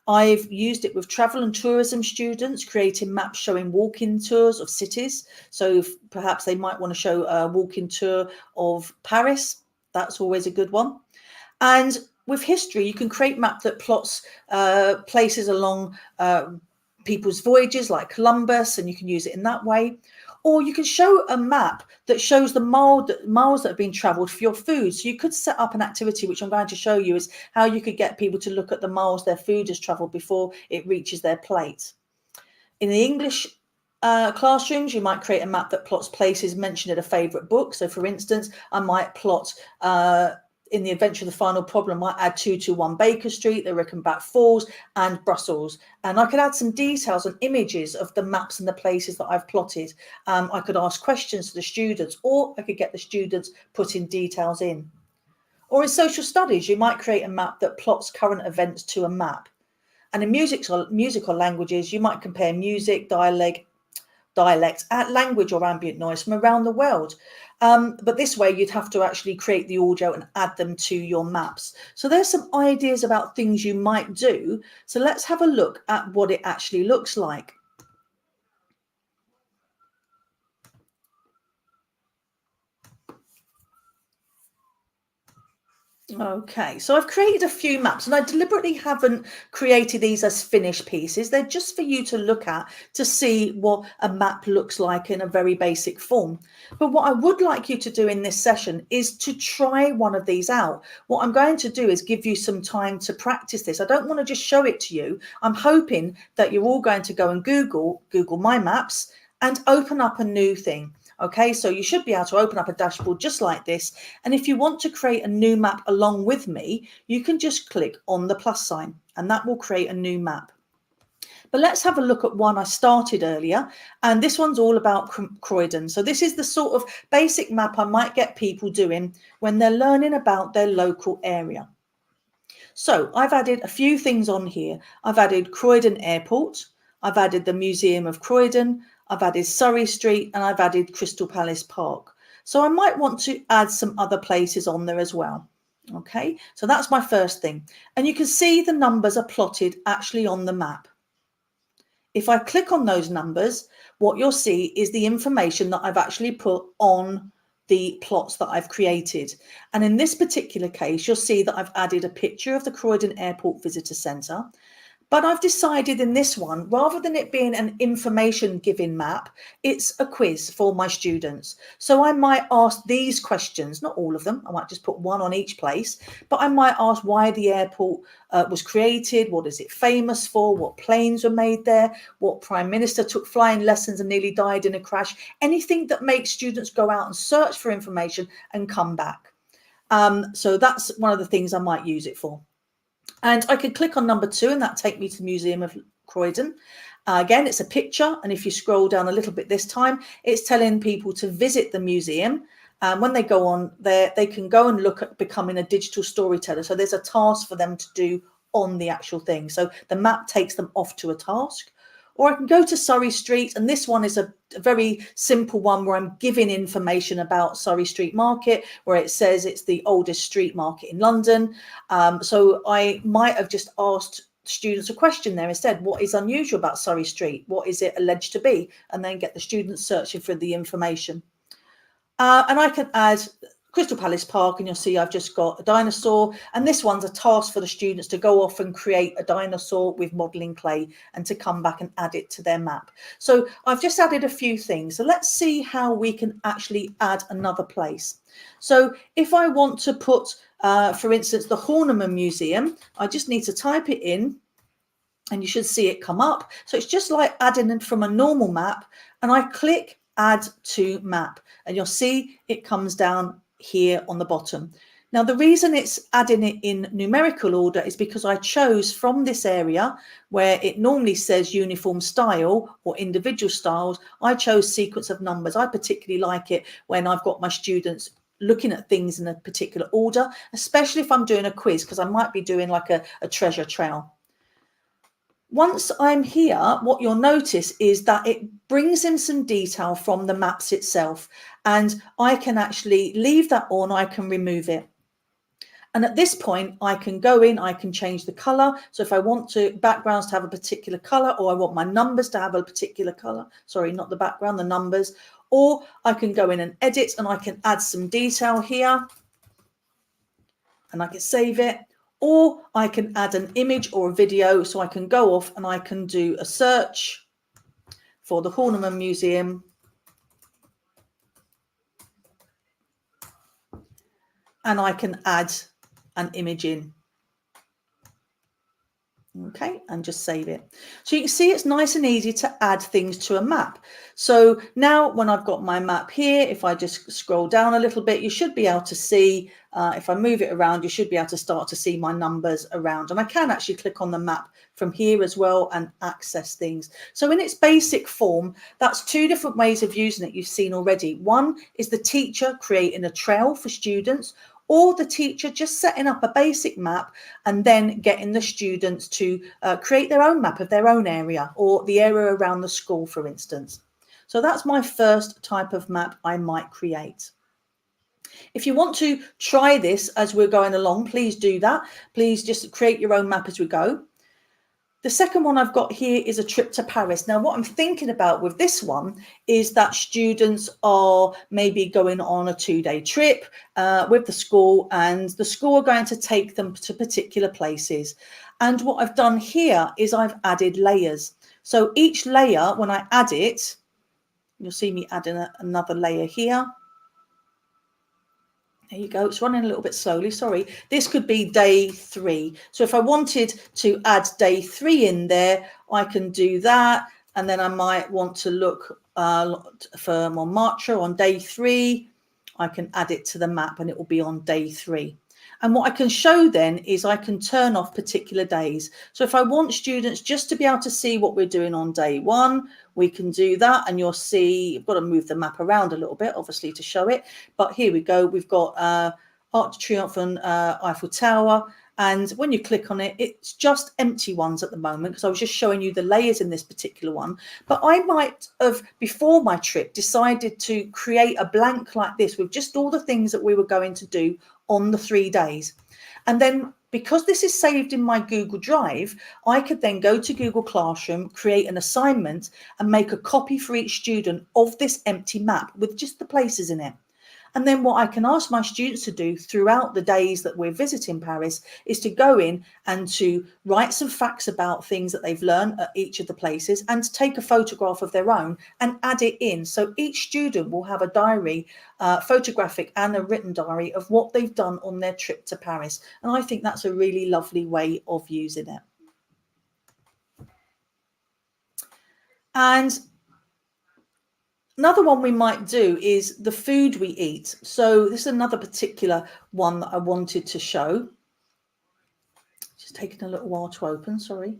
Speaker 1: I've used it with travel and tourism students, creating maps showing walk-in tours of cities. So perhaps they might want to show a walk-in tour of Paris. That's always a good one. And with history, you can create a map that plots places along people's voyages, like Columbus, and you can use it in that way. Or you can show a map that shows the miles that have been traveled for your food. So you could set up an activity, which I'm going to show you, is how you could get people to look at the miles their food has traveled before it reaches their plate. In the English classrooms, you might create a map that plots places mentioned in a favourite book. So for instance, I might plot in The Adventure of the Final Problem, I might add 221 Baker Street, the Rickenback Falls, and Brussels. And I could add some details and images of the maps and the places that I've plotted. I could ask questions to the students, or I could get the students putting details in. Or in social studies, you might create a map that plots current events to a map. And in musical languages, you might compare music, dialect, language or ambient noise from around the world. But this way you'd have to actually create the audio and add them to your maps. So there's some ideas about things you might do. So let's have a look at what it actually looks like. Okay, so I've created a few maps, and I deliberately haven't created these as finished pieces. They're just for you to look at to see what a map looks like in a very basic form. But what I would like you to do in this session is to try one of these out. What I'm going to do is give you some time to practice this. I don't want to just show it to you. I'm hoping that you're all going to go and Google My Maps and open up a new thing. Okay, so you should be able to open up a dashboard just like this. And if you want to create a new map along with me, you can just click on the plus sign and that will create a new map. But let's have a look at one I started earlier. And this one's all about Croydon. So this is the sort of basic map I might get people doing when they're learning about their local area. So I've added a few things on here. I've added Croydon Airport. I've added the Museum of Croydon. I've added Surrey Street, and I've added Crystal Palace Park. So I might want to add some other places on there as well. Okay, so that's my first thing. And you can see the numbers are plotted actually on the map. If I click on those numbers, what you'll see is the information that I've actually put on the plots that I've created. And in this particular case, you'll see that I've added a picture of the Croydon Airport Visitor Centre. But I've decided in this one, rather than it being an information giving map, it's a quiz for my students. So I might ask these questions, not all of them, I might just put one on each place, but I might ask why the airport was created, what is it famous for, what planes were made there, what Prime Minister took flying lessons and nearly died in a crash, anything that makes students go out and search for information and come back. So that's one of the things I might use it for. And I could click on number 2 and that take me to the Museum of Croydon. Again, it's a picture. And if you scroll down a little bit this time, it's telling people to visit the museum. When they go on there, they can go and look at becoming a digital storyteller. So there's a task for them to do on the actual thing. So the map takes them off to a task. Or I can go to Surrey Street, and this one is a very simple one where I'm giving information about Surrey Street Market, where it says it's the oldest street market in London. So I might have just asked students a question there instead. What is unusual about Surrey Street? What is it alleged to be? And then get the students searching for the information. And I can add Crystal Palace Park, and you'll see I've just got a dinosaur, and this one's a task for the students to go off and create a dinosaur with modelling clay and to come back and add it to their map. So I've just added a few things. So let's see how we can actually add another place. So if I want to put, for instance, the Horniman Museum, I just need to type it in and you should see it come up. So it's just like adding from a normal map, and I click add to map, and you'll see it comes down here on the bottom. Now, the reason it's adding it in numerical order is because I chose from this area where it normally says uniform style or individual styles. I chose sequence of numbers. I particularly like it when I've got my students looking at things in a particular order, especially if I'm doing a quiz, because I might be doing like a treasure trail. Once I'm here, what you'll notice is that it brings in some detail from the maps itself, and I can actually leave that on, I can remove it. And at this point, I can go in, I can change the color. So if I want to backgrounds to have a particular color, or I want my numbers to have a particular color, sorry, not the background, the numbers, or I can go in and edit and I can add some detail here and I can save it. Or I can add an image or a video, so I can go off and I can do a search for the Horniman Museum. And I can add an image in. Okay, and just save it. So you can see it's nice and easy to add things to a map. So now when I've got my map here, if I just scroll down a little bit, you should be able to see, if I move it around, you should be able to start to see my numbers around. And I can actually click on the map from here as well and access things. So in its basic form, that's 2 different ways of using it you've seen already. One is the teacher creating a trail for students, or the teacher just setting up a basic map and then getting the students to create their own map of their own area or the area around the school, for instance. So that's my first type of map I might create. If you want to try this as we're going along, please do that. Please just create your own map as we go. The second one I've got here is a trip to Paris. Now, what I'm thinking about with this one is that students are maybe going on a 2-day trip with the school, and the school are going to take them to particular places. And what I've done here is I've added layers. So each layer, when I add it, you'll see me adding another layer here. There you go. It's running a little bit slowly. Sorry. This could be day 3. So if I wanted to add day 3 in there, I can do that. And then I might want to look for Montmartre on day 3. I can add it to the map and it will be on day 3. And what I can show then is I can turn off particular days. So if I want students just to be able to see what we're doing on day 1, we can do that. And you'll see, you've got to move the map around a little bit, obviously, to show it. But here we go. We've got Arc de Triomphe and Eiffel Tower. And when you click on it, it's just empty ones at the moment, because I was just showing you the layers in this particular one. But I might have, before my trip, decided to create a blank like this with just all the things that we were going to do on the 3 days. And then because this is saved in my Google Drive, I could then go to Google Classroom, create an assignment and make a copy for each student of this empty map with just the places in it. And then what I can ask my students to do throughout the days that we're visiting Paris is to go in and to write some facts about things that they've learned at each of the places, and to take a photograph of their own and add it in. So each student will have a diary, photographic and a written diary of what they've done on their trip to Paris. And I think that's a really lovely way of using it. And another one we might do is the food we eat. So this is another particular one that I wanted to show. Just taking a little while to open, sorry.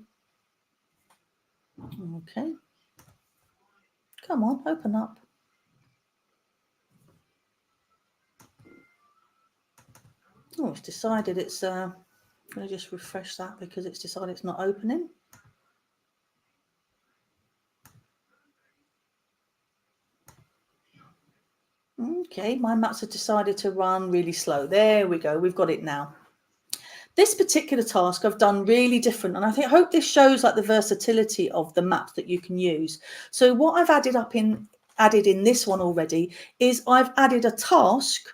Speaker 1: Okay. Come on, open up. Oh, it's decided it's, I'm going to just refresh that because it's decided it's not opening. Okay, my maps have decided to run really slow. There we go. We've got it now. This particular task I've done really different, and I hope this shows like the versatility of the maps that you can use. So what I've added in this one already is I've added a task,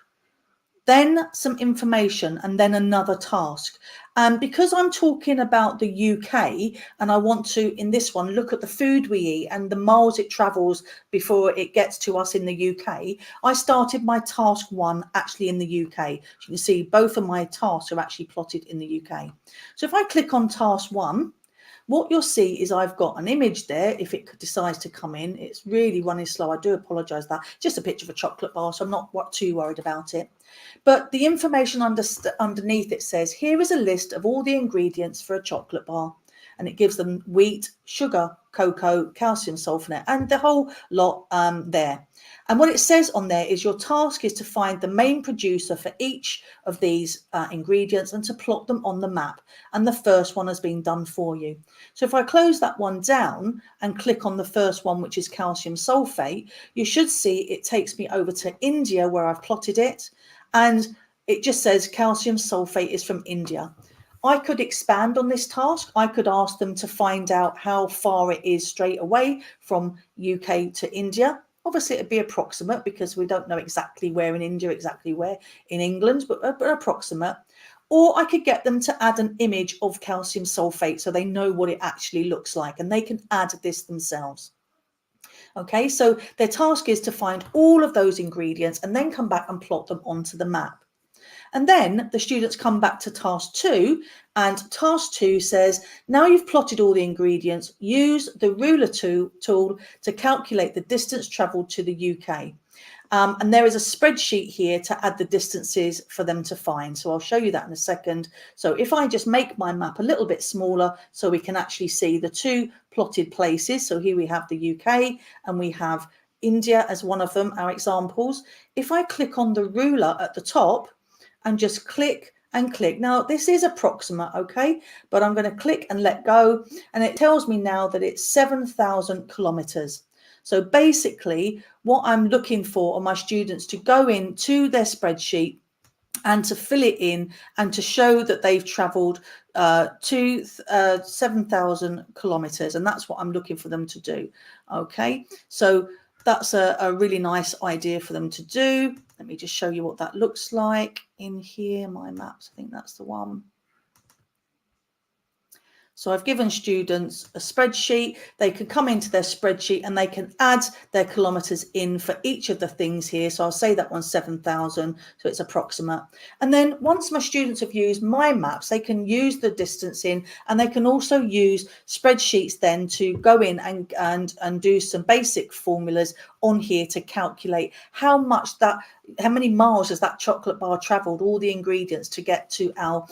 Speaker 1: then some information, and then another task. And because I'm talking about the UK, and I want to, in this one, look at the food we eat and the miles it travels before it gets to us in the UK, I started my task 1 actually in the UK. As you can see, both of my tasks are actually plotted in the UK. So if I click on task 1, what you'll see is I've got an image there. If it decides to come in, it's really running slow. I do apologise that. Just a picture of a chocolate bar, so I'm not too worried about it. But the information underneath it says, here is a list of all the ingredients for a chocolate bar. And it gives them wheat, sugar, cocoa, calcium sulfonate, and the whole lot there. And what it says on there is your task is to find the main producer for each of these ingredients and to plot them on the map. And the first one has been done for you. So if I close that one down and click on the first one, which is calcium sulfate, you should see it takes me over to India where I've plotted it. And it just says calcium sulfate is from India. I could expand on this task. I could ask them to find out how far it is straight away from UK to India. Obviously, it'd be approximate because we don't know exactly where in India, exactly where in England, but approximate. Or I could get them to add an image of calcium sulfate so they know what it actually looks like, and they can add this themselves. Okay, so their task is to find all of those ingredients and then come back and plot them onto the map. And then the students come back to task 2, and task 2 says, now you've plotted all the ingredients, use the ruler tool to calculate the distance travelled to the UK. And there is a spreadsheet here to add the distances for them to find. So I'll show you that in a second. So if I just make my map a little bit smaller so we can actually see the 2 plotted places. So here we have the UK and we have India as one of them, our examples. If I click on the ruler at the top and just click and click. Now, this is approximate, okay? But I'm going to click and let go. And it tells me now that it's 7,000 kilometers. So basically, what I'm looking for are my students to go into their spreadsheet and to fill it in and to show that they've travelled to 7,000 kilometres. And that's what I'm looking for them to do. Okay, so that's a really nice idea for them to do. Let me just show you what that looks like in here. My maps, I think that's the one. So I've given students a spreadsheet. They can come into their spreadsheet and they can add their kilometres in for each of the things here. So I'll say that one's 7,000, so it's approximate. And then once my students have used my maps, they can use the distance in, and they can also use spreadsheets then to go in and do some basic formulas on here to calculate how many miles has that chocolate bar travelled, all the ingredients to get to our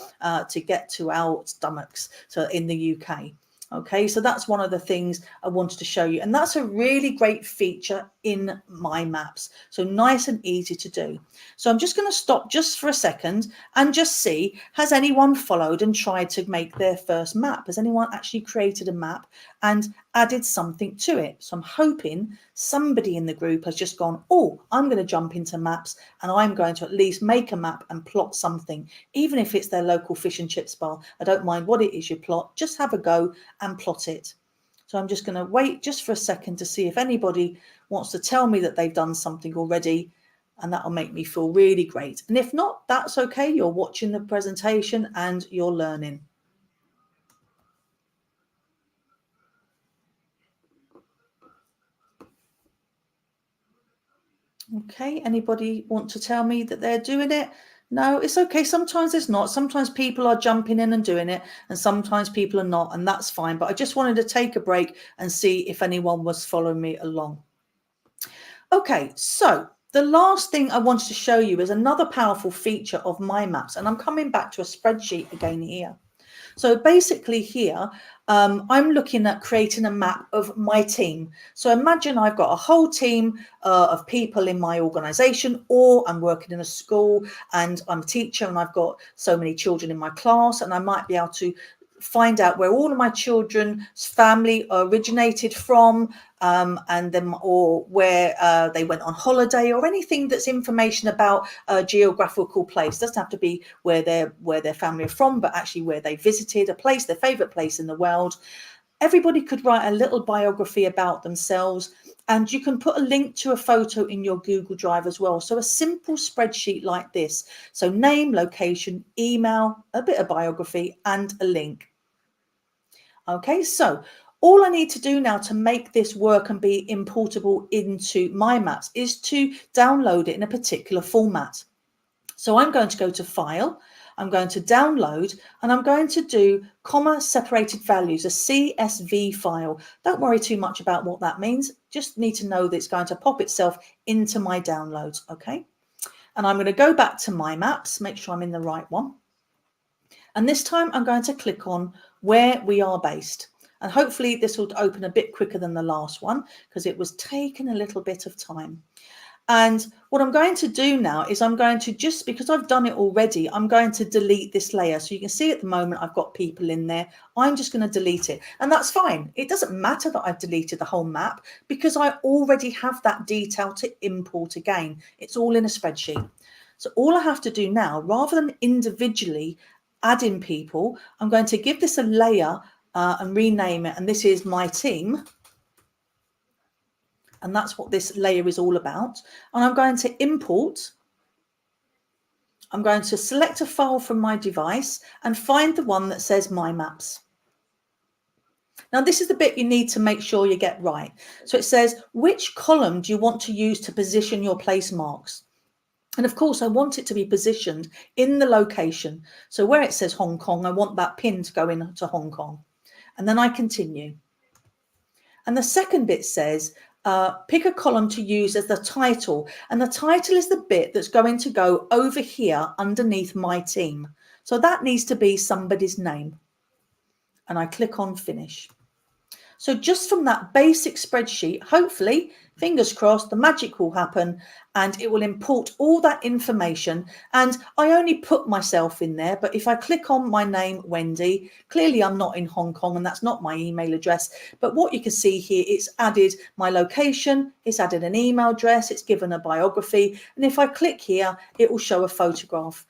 Speaker 1: stomachs, so in the UK. Okay, so that's one of the things I wanted to show you, and that's a really great feature in my maps, so nice and easy to do. So I'm just going to stop just for a second and just see, has anyone followed and tried to make their first map? Has anyone actually created a map and added something to it? So I'm hoping somebody in the group has just gone, oh, I'm going to jump into maps and I'm going to at least make a map and plot something, even if it's their local fish and chips bar. I don't mind what it is you plot, just have a go and plot it. So I'm just going to wait just for a second to see if anybody wants to tell me that they've done something already, and that'll make me feel really great. And if not, that's okay. You're watching the presentation and you're learning. Okay, anybody want to tell me that they're doing it? No, it's okay. Sometimes it's not. Sometimes people are jumping in and doing it, and sometimes people are not, and that's fine. But I just wanted to take a break and see if anyone was following me along. Okay, so the last thing I wanted to show you is another powerful feature of my maps, and I'm coming back to a spreadsheet again here. So basically here, I'm looking at creating a map of my team. So imagine I've got a whole team of people in my organization, or I'm working in a school and I'm a teacher and I've got so many children in my class, and I might be able to find out where all of my children's family originated from, and then, or where they went on holiday, or anything that's information about a geographical place. Doesn't have to be where their family are from, but actually where they visited, a place, their favorite place in the world. Everybody could write a little biography about themselves, and you can put a link to a photo in your Google Drive as well. So a simple spreadsheet like this. So name, location, email, a bit of biography, and a link. Okay, so all I need to do now to make this work and be importable into my maps is to download it in a particular format. So I'm going to go to File, I'm going to download, and I'm going to do comma separated values, a CSV file. Don't worry too much about what that means. Just need to know that it's going to pop itself into my downloads, okay? And I'm going to go back to my maps, make sure I'm in the right one. And this time I'm going to click on where we are based. And hopefully this will open a bit quicker than the last one, because it was taking a little bit of time. And what I'm going to do now is I'm going to, just because I've done it already, I'm going to delete this layer. So you can see at the moment I've got people in there. I'm just going to delete it. And that's fine. It doesn't matter that I've deleted the whole map, because I already have that detail to import again. It's all in a spreadsheet. So all I have to do now, rather than individually adding people, I'm going to give this a layer and rename it. And this is my team. And that's what this layer is all about. And I'm going to import. I'm going to select a file from my device and find the one that says My Maps. Now, this is the bit you need to make sure you get right. So it says, which column do you want to use to position your place marks? And of course, I want it to be positioned in the location. So where it says Hong Kong, I want that pin to go into Hong Kong. And then I continue. And the second bit says, pick a column to use as the title. And the title is the bit that's going to go over here underneath my team. So that needs to be somebody's name. And I click on Finish. So just from that basic spreadsheet, hopefully, fingers crossed, the magic will happen and it will import all that information. And I only put myself in there, but if I click on my name, Wendy, clearly I'm not in Hong Kong and that's not my email address. But what you can see here, it's added my location, it's added an email address, it's given a biography. And if I click here, it will show a photograph.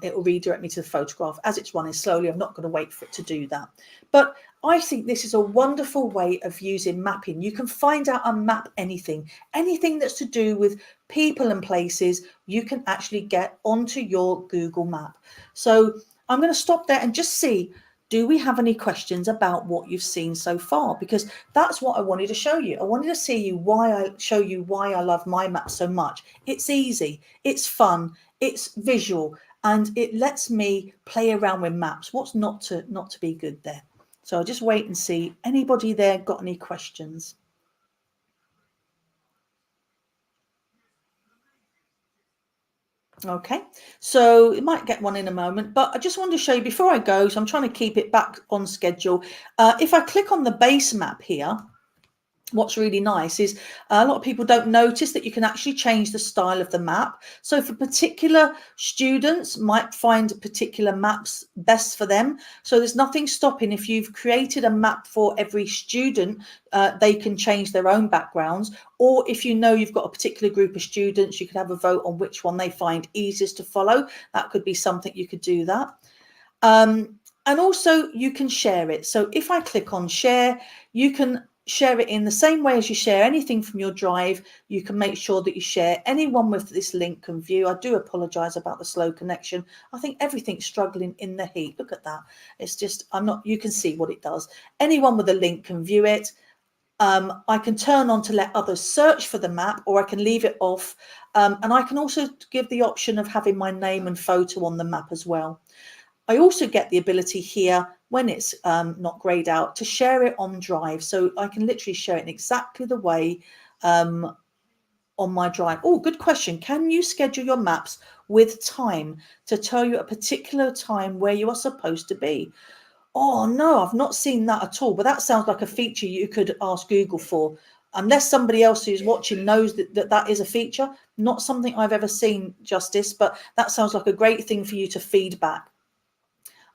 Speaker 1: it will redirect me to the photograph. As it's running slowly, I'm not going to wait for it to do that. But I think this is a wonderful way of using mapping. You can find out and map anything that's to do with people and places. You can actually get onto your Google map. So I'm going to stop there and just see, do we have any questions about what you've seen so far? Because that's what I wanted to show you. I wanted to show you why I love my map so much. It's easy, it's fun, it's visual, and it lets me play around with maps. What's not to be good there? So I'll just wait and see. Anybody there got any questions? Okay, so it might get one in a moment, but I just wanted to show you before I go, so I'm trying to keep it back on schedule. If I click on the base map here, what's really nice is a lot of people don't notice that you can actually change the style of the map. So for particular students might find particular maps best for them. So there's nothing stopping if you've created a map for every student, they can change their own backgrounds. Or if you know you've got a particular group of students, you could have a vote on which one they find easiest to follow. That could be something you could do that. And also you can share it. So if I click on share, you can share it in the same way as you share anything from your drive. You can make sure that you share. Anyone with this link can view. I do apologize about the slow connection. I think everything's struggling in the heat. Look at that. It's just, you can see what it does. Anyone with a link can view it. I can turn on to let others search for the map, or I can leave it off. And I can also give the option of having my name and photo on the map as well. I also get the ability here, when it's not grayed out, to share it on Drive. So I can literally share it in exactly the way on my Drive. Oh, good question. Can you schedule your maps with time to tell you a particular time where you are supposed to be? Oh, no, I've not seen that at all. But that sounds like a feature you could ask Google for. Unless somebody else who's watching knows that is a feature. Not something I've ever seen, Justice, but that sounds like a great thing for you to feedback.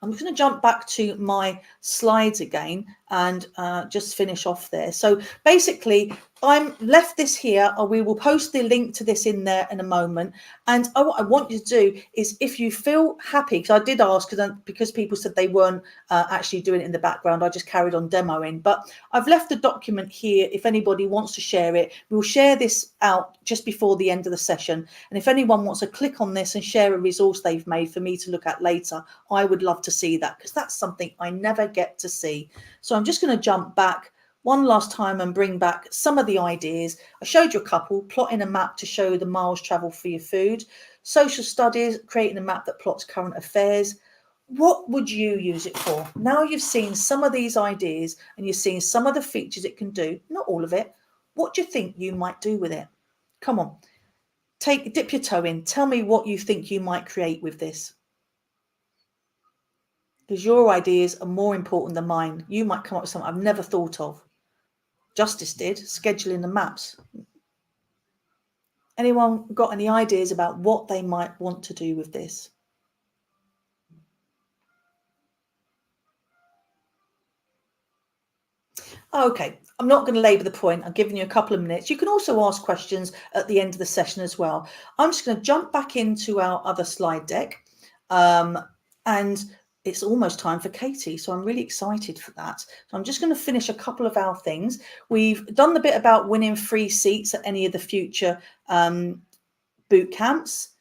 Speaker 1: I'm just going to jump back to my slides again and just finish off there. So basically, I'm left this here, or we will post the link to this in there in a moment. And what I want you to do is, if you feel happy, because I did ask, because people said they weren't actually doing it in the background, I just carried on demoing. But I've left the document here. If anybody wants to share it, we'll share this out just before the end of the session. And if anyone wants to click on this and share a resource they've made for me to look at later, I would love to see that, because that's something I never get to see. So I'm just going to jump back one last time and bring back some of the ideas. I showed you a couple: plotting a map to show the miles traveled for your food; social studies, creating a map that plots current affairs. What would you use it for? Now you've seen some of these ideas and you've seen some of the features it can do, not all of it. What do you think you might do with it? Come on, dip your toe in. Tell me what you think you might create with this, because your ideas are more important than mine. You might come up with something I've never thought of. Justice did, scheduling the maps. Anyone got any ideas about what they might want to do with this? Okay, I'm not going to labour the point. I've given you a couple of minutes. You can also ask questions at the end of the session as well. I'm just going to jump back into our other slide deck. And it's almost time for Katie, so I'm really excited for that. So I'm just going to finish a couple of our things. We've done the bit about winning free seats at any of the future boot camps.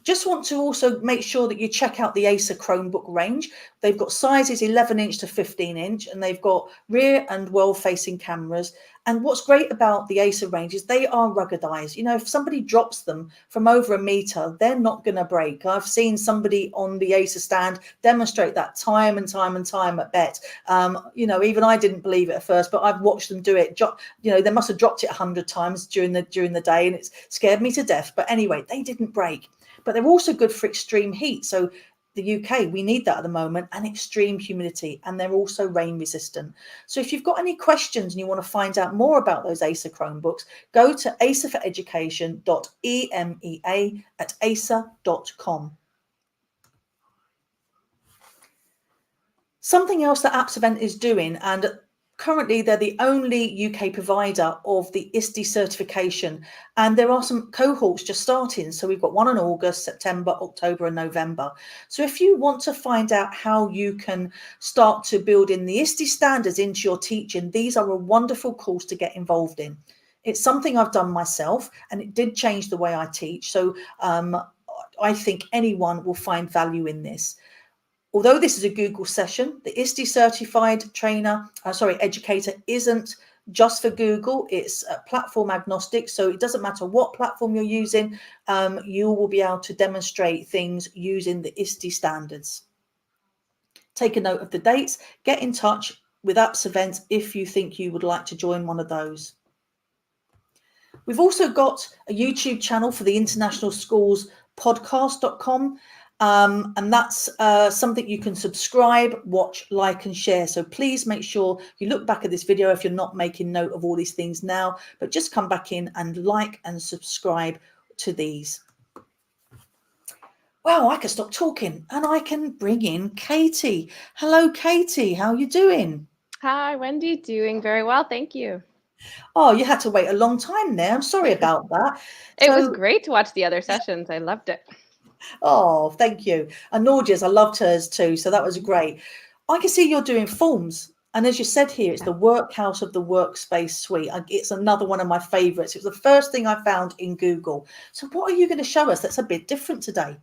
Speaker 1: Just want to also make sure that you check out the Acer Chromebook range. They've got sizes 11-inch to 15-inch, and they've got rear and world-facing cameras. And what's great about the Acer range is they are ruggedized. You know, if somebody drops them from over a meter, they're not going to break. I've seen somebody on the Acer stand demonstrate that time and time and time at BET. You know, even I didn't believe it at first, but I've watched them do it. You know, they must have dropped it 100 times during the day, and it's scared me to death. But anyway, they didn't break. But they're also good for extreme heat. So the UK, we need that at the moment, and extreme humidity, and they're also rain resistant. So if you've got any questions and you want to find out more about those Acer Chromebooks, go to acerforeducation.emea@acer.com. Something else that Apps Event is doing, and Currently, they're the only UK provider of the ISTE certification, and there are some cohorts just starting. So we've got one in August, September, October, and November. So if you want to find out how you can start to build in the ISTE standards into your teaching, these are a wonderful course to get involved in. It's something I've done myself, and it did change the way I teach. So I think anyone will find value in this. Although this is a Google session, the ISTE certified educator isn't just for Google. It's platform agnostic, so it doesn't matter what platform you're using. You will be able to demonstrate things using the ISTE standards. Take a note of the dates. Get in touch with Apps Events if you think you would like to join one of those. We've also got a YouTube channel for the International Schools podcast.com. And that's something you can subscribe, watch, like, and share. So please make sure you look back at this video if you're not making note of all these things now, but just come back in and like and subscribe to these. Wow, I can stop talking and I can bring in Katie. Hello, Katie. How are you doing?
Speaker 4: Hi, Wendy. Doing very well. Thank you.
Speaker 1: Oh, you had to wait a long time there. I'm sorry about that.
Speaker 4: It was great to watch the other sessions. I loved it.
Speaker 1: Oh, thank you. And Nordia's, I loved hers too. So that was great. I can see you're doing forms. And as you said here, it's the Workhouse of the Workspace suite. It's another one of my favorites. It was the first thing I found in Google. So what are you going to show us that's a bit different today?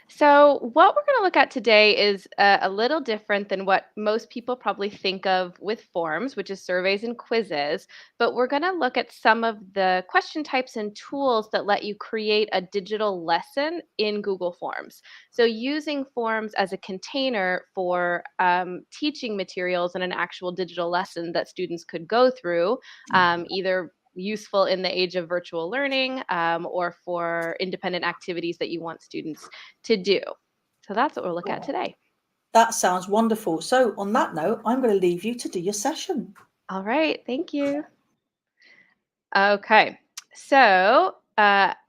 Speaker 4: So what we're going to look at today is a little different than what most people probably think of with forms, which is surveys and quizzes. But we're going to look at some of the question types and tools that let you create a digital lesson in Google Forms. So using forms as a container for teaching materials in an actual digital lesson that students could go through, either useful in the age of virtual learning or for independent activities that you want students to do. So that's what we'll look at today.
Speaker 1: That sounds wonderful. So on that note, I'm going to leave you to do your session.
Speaker 4: All right, thank you. Okay, so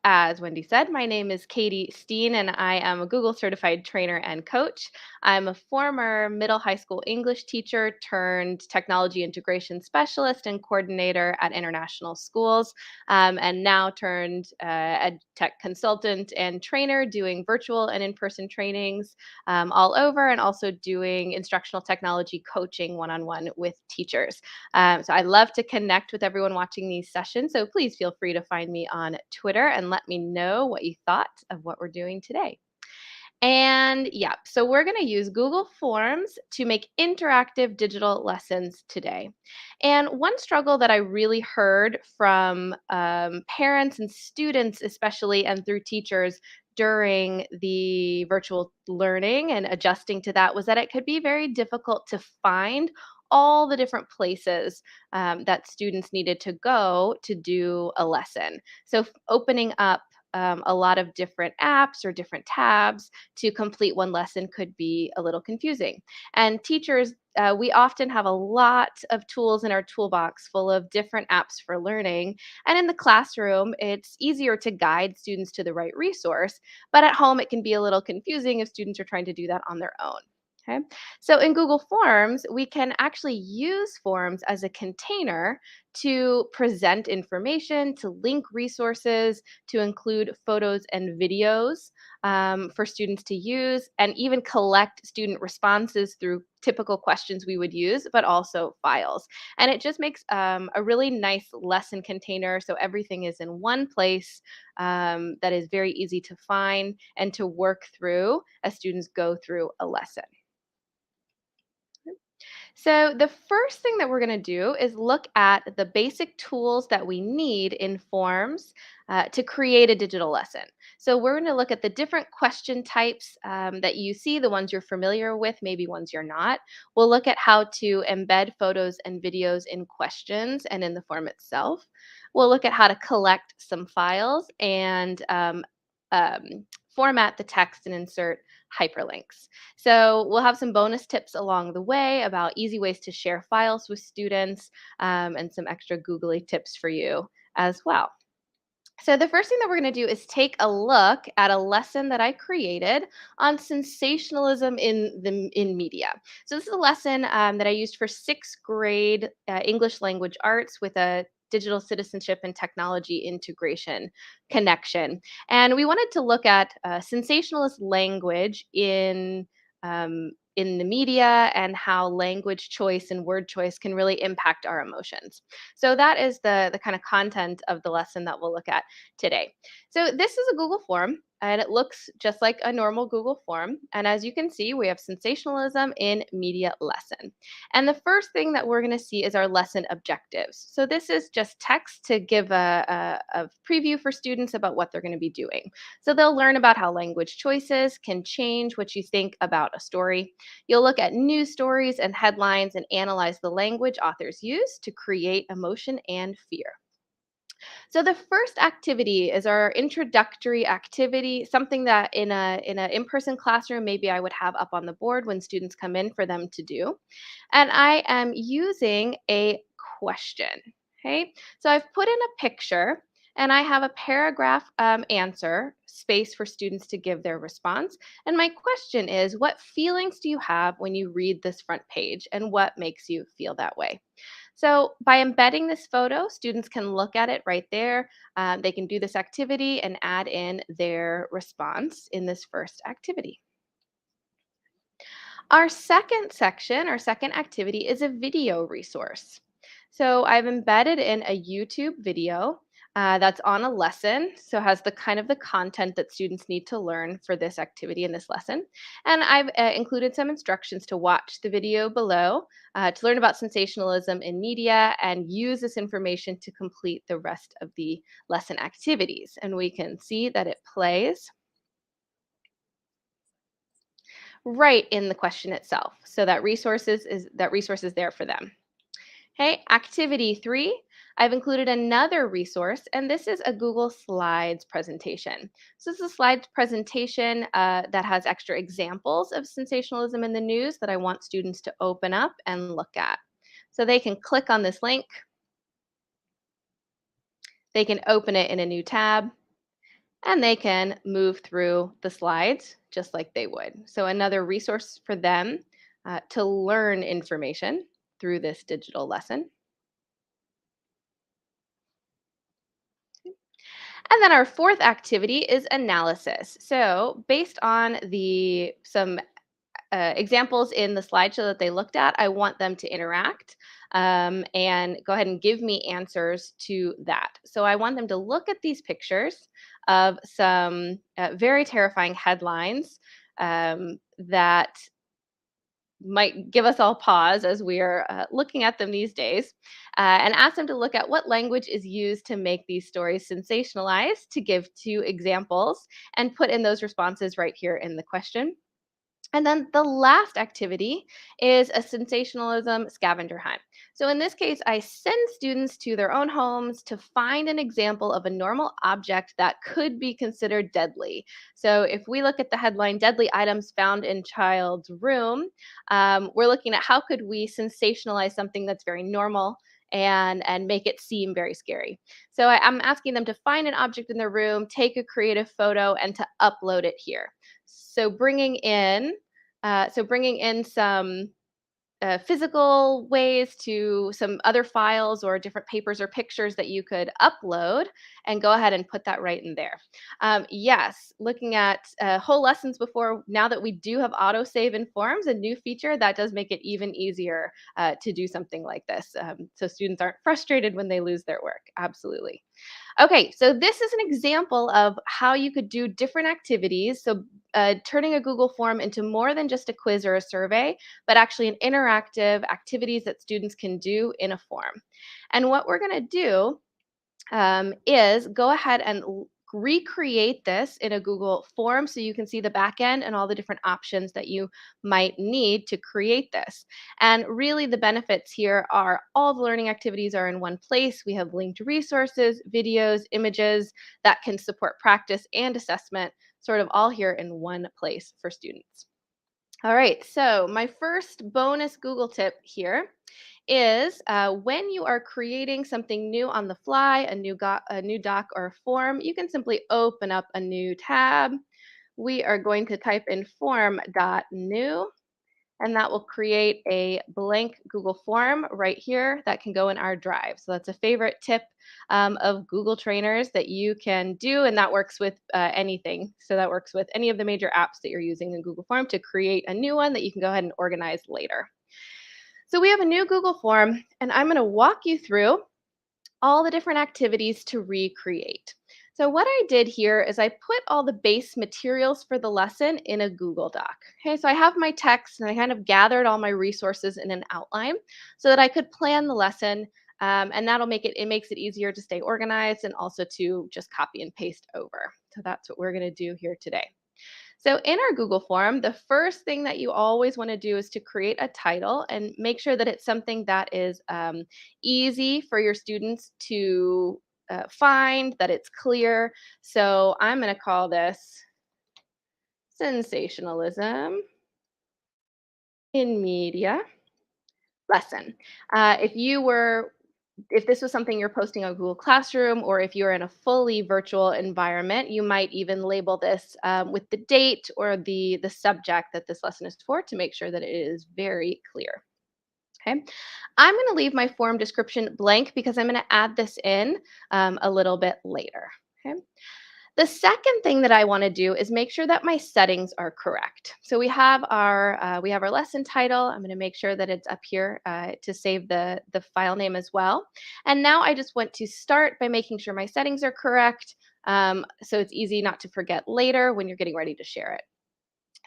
Speaker 4: as Wendy said, my name is Katie Steen, and I am a Google certified trainer and coach. I'm a former middle high school English teacher turned technology integration specialist and coordinator at international schools, and now turned ed tech consultant and trainer doing virtual and in-person trainings all over, and also doing instructional technology coaching one-on-one with teachers. So I love to connect with everyone watching these sessions. So please feel free to find me on Twitter and let me know what you thought of what we're doing today. And yeah, so we're going to use Google Forms to make interactive digital lessons today. And one struggle that I really heard from parents and students, especially, and through teachers during the virtual learning and adjusting to that was that it could be very difficult to find all the different places that students needed to go to do a lesson. So opening up a lot of different apps or different tabs to complete one lesson could be a little confusing. And teachers, we often have a lot of tools in our toolbox full of different apps for learning. And in the classroom, it's easier to guide students to the right resource. But at home, it can be a little confusing if students are trying to do that on their own. Okay. So in Google Forms, we can actually use Forms as a container to present information, to link resources, to include photos and videos for students to use, and even collect student responses through typical questions we would use, but also files. And it just makes a really nice lesson container. So everything is in one place that is very easy to find and to work through as students go through a lesson. So the first thing that we're going to do is look at the basic tools that we need in Forms to create a digital lesson. So we're going to look at the different question types that you see, the ones you're familiar with, maybe ones you're not. We'll look at how to embed photos and videos in questions and in the form itself. We'll look at how to collect some files and format the text and insert hyperlinks. So we'll have some bonus tips along the way about easy ways to share files with students and some extra googly tips for you as well. So the first thing that we're going to do is take a look at a lesson that I created on sensationalism in media. So this is a lesson that I used for sixth grade English language arts with a digital citizenship and technology integration connection. And we wanted to look at sensationalist language in the media and how language choice and word choice can really impact our emotions. So that is the kind of content of the lesson that we'll look at today. So this is a Google form and it looks just like a normal Google form. And as you can see, we have sensationalism in media lesson. And the first thing that we're going to see is our lesson objectives. So this is just text to give a preview for students about what they're going to be doing. So they'll learn about how language choices can change what you think about a story. You'll look at news stories and headlines and analyze the language authors use to create emotion and fear. So the first activity is our introductory activity, something that in a in-person classroom maybe I would have up on the board when students come in for them to do. And I am using a question. Okay? So I've put in a picture and I have a paragraph answer space for students to give their response. And my question is, what feelings do you have when you read this front page and what makes you feel that way? So by embedding this photo, students can look at it right there. They can do this activity and add in their response in this first activity. Our second section, our second activity is a video resource. So I've embedded in a YouTube video that's on a lesson, so has the kind of the content that students need to learn for this activity in this lesson. And I've included some instructions to watch the video below to learn about sensationalism in media and use this information to complete the rest of the lesson activities. And we can see that it plays right in the question itself. So that resource is there for them. Okay, activity 3, I've included another resource, and this is a Google Slides presentation. So this is a slides presentation that has extra examples of sensationalism in the news that I want students to open up and look at. So they can click on this link, they can open it in a new tab, and they can move through the slides just like they would. So another resource for them to learn information through this digital lesson. And then our fourth activity is analysis. So based on some examples in the slideshow that they looked at, I want them to interact and go ahead and give me answers to that. So I want them to look at these pictures of some very terrifying headlines that might give us all pause as we are looking at them these days, and ask them to look at what language is used to make these stories sensationalized, to give 2 examples, and put in those responses right here in the question. And then the last activity is a sensationalism scavenger hunt. So in this case, I send students to their own homes to find an example of a normal object that could be considered deadly. So if we look at the headline, Deadly Items Found in Child's Room, we're looking at how could we sensationalize something that's very normal and make it seem very scary. So I'm asking them to find an object in their room, take a creative photo, and to upload it here. So bringing in some physical ways to some other files or different papers or pictures that you could upload and go ahead and put that right in there. Yes, looking at whole lessons before, now that we do have autosave in forms, a new feature that does make it even easier to do something like this. So students aren't frustrated when they lose their work. Absolutely. Okay, so this is an example of how you could do different activities. So turning a Google form into more than just a quiz or a survey, but actually an interactive activities that students can do in a form. And what we're going to do is go ahead and recreate this in a Google form so you can see the back end and all the different options that you might need to create this. And really the benefits here are all the learning activities are in one place. We have linked resources, videos, images that can support practice and assessment, sort of all here in one place for students. All right, so my first bonus Google tip here is when you are creating something new on the fly, a new doc or form, you can simply open up a new tab. We are going to type in form.new, and that will create a blank Google form right here that can go in our drive. So that's a favorite tip of Google trainers that you can do, and that works with anything. So that works with any of the major apps that you're using in Google Form to create a new one that you can go ahead and organize later. So we have a new Google form, and I'm going to walk you through all the different activities to recreate. So what I did here is I put all the base materials for the lesson in a Google Doc. Okay, so I have my text and I kind of gathered all my resources in an outline so that I could plan the lesson, and that'll make it makes it easier to stay organized and also to just copy and paste over. So that's what we're going to do here today. So in our Google form, the first thing that you always want to do is to create a title and make sure that it's something that is easy for your students to find, that it's clear. So I'm going to call this Sensationalism in Media Lesson. If this was something you're posting on Google Classroom, or if you're in a fully virtual environment, you might even label this with the date or the subject that this lesson is for to make sure that it is very clear. Okay, I'm going to leave my form description blank because I'm going to add this in a little bit later. Okay. The second thing that I want to do is make sure that my settings are correct. So we have our lesson title. I'm going to make sure that it's up here to save the file name as well. And now I just want to start by making sure my settings are correct, so it's easy not to forget later when you're getting ready to share it.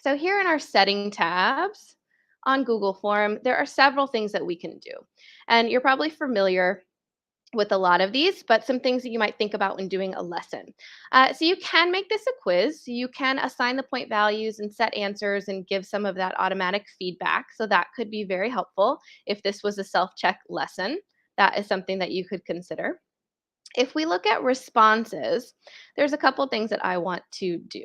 Speaker 4: So here in our setting tabs on Google Form, there are several things that we can do. And you're probably familiar with a lot of these, but some things that you might think about when doing a lesson. So you can make this a quiz. You can assign the point values and set answers and give some of that automatic feedback. So that could be very helpful if this was a self-check lesson. That is something that you could consider. If we look at responses, there's a couple things that I want to do.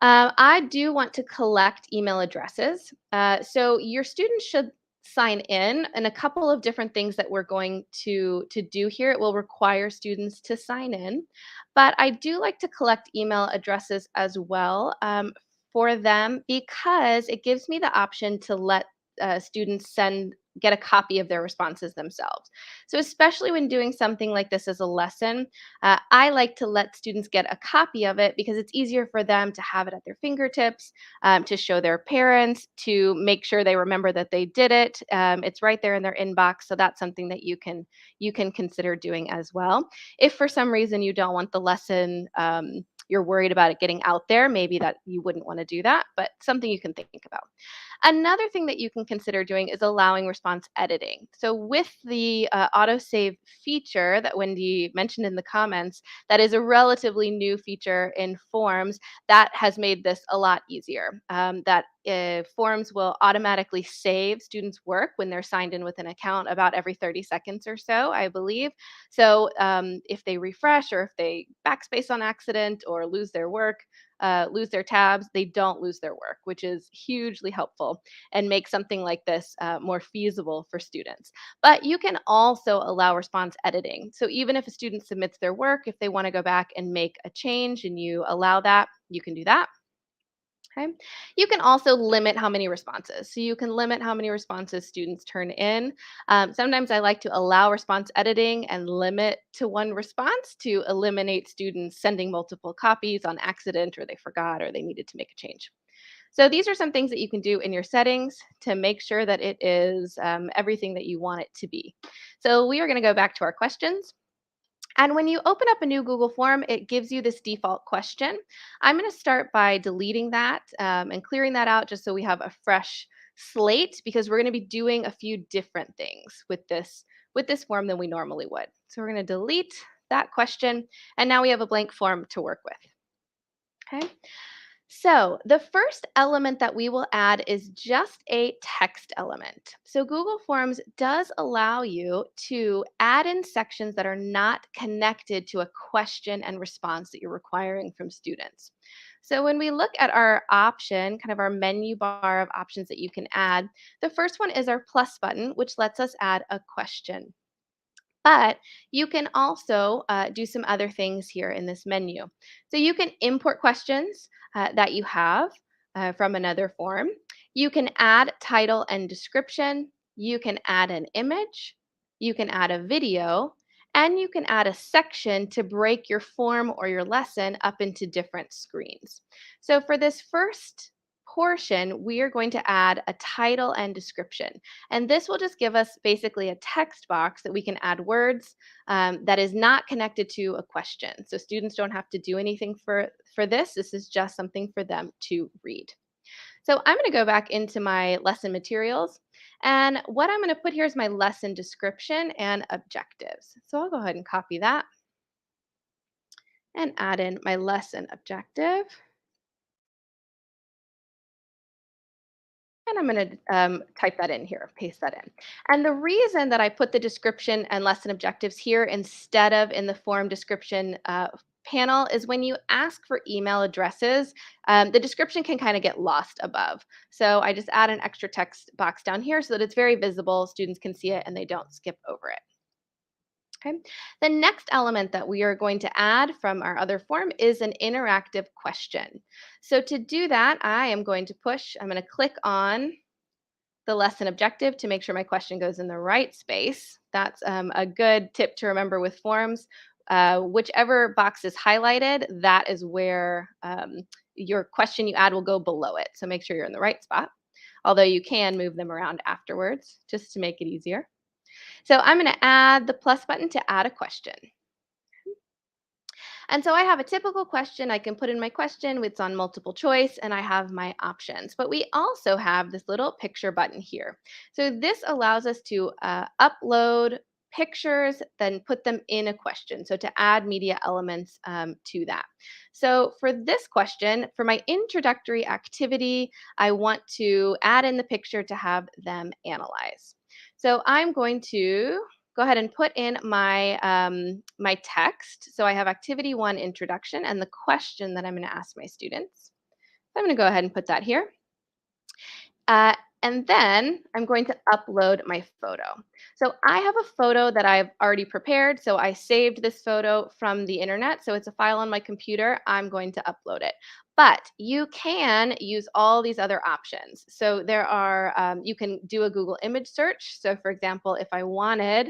Speaker 4: I do want to collect email addresses. So your students should sign in, and a couple of different things that we're going to do here. It will require students to sign in, but I do like to collect email addresses as well for them because it gives me the option to let students get a copy of their responses themselves. So especially when doing something like this as a lesson, I like to let students get a copy of it because it's easier for them to have it at their fingertips, to show their parents, to make sure they remember that they did it. It's right there in their inbox, so that's something that you can consider doing as well. If for some reason you don't want the lesson, you're worried about it getting out there, maybe that you wouldn't want to do that, but something you can think about. Another thing that you can consider doing is allowing response editing. So with the autosave feature that Wendy mentioned in the comments, that is a relatively new feature in Forms that has made this a lot easier. Forms will automatically save students' work when they're signed in with an account about every 30 seconds or so, I believe. So if they refresh or if they backspace on accident or lose their work, lose their tabs, they don't lose their work, which is hugely helpful and makes something like this more feasible for students. But you can also allow response editing. So even if a student submits their work, if they want to go back and make a change and you allow that, you can do that. Okay. You can also limit how many responses. So you can limit how many responses students turn in. Sometimes I like to allow response editing and limit to one response to eliminate students sending multiple copies on accident, or they forgot, or they needed to make a change. So these are some things that you can do in your settings to make sure that it is everything that you want it to be. So we are going to go back to our questions. And when you open up a new Google form, it gives you this default question. I'm going to start by deleting that and clearing that out just so we have a fresh slate, because we're going to be doing a few different things with this form than we normally would. So we're going to delete that question, and now we have a blank form to work with. Okay. So the first element that we will add is just a text element. So Google Forms does allow you to add in sections that are not connected to a question and response that you're requiring from students. So when we look at our option, kind of our menu bar of options that you can add, the first one is our plus button, which lets us add a question. But you can also do some other things here in this menu. So you can import questions that you have from another form. You can add title and description. You can add an image. You can add a video. And you can add a section to break your form or your lesson up into different screens. So for this first portion, we are going to add a title and description. And this will just give us basically a text box that we can add words that is not connected to a question. So students don't have to do anything for this. This is just something for them to read. So I'm going to go back into my lesson materials. And what I'm going to put here is my lesson description and objectives. So I'll go ahead and copy that and add in my lesson objective. And I'm going to type that in here, paste that in. And the reason that I put the description and lesson objectives here instead of in the form description panel is when you ask for email addresses, the description can kind of get lost above. So I just add an extra text box down here so that it's very visible, students can see it, and they don't skip over it. Okay. The next element that we are going to add from our other form is an interactive question. So to do that, I'm going to click on the lesson objective to make sure my question goes in the right space. That's a good tip to remember with forms. Whichever box is highlighted, that is where your question you add will go below it. So make sure you're in the right spot, although you can move them around afterwards just to make it easier. So I'm going to add the plus button to add a question. And so I have a typical question. I can put in my question. It's on multiple choice, and I have my options. But we also have this little picture button here. So this allows us to upload pictures, then put them in a question. So to add media elements to that. So for this question, for my introductory activity, I want to add in the picture to have them analyze. So I'm going to go ahead and put in my my text. So I have activity 1 introduction and the question that I'm going to ask my students. So I'm going to go ahead and put that here. And then I'm going to upload my photo. So I have a photo that I've already prepared. So I saved this photo from the internet. So it's a file on my computer. I'm going to upload it. But you can use all these other options. So there are, you can do a Google image search. So for example, if I wanted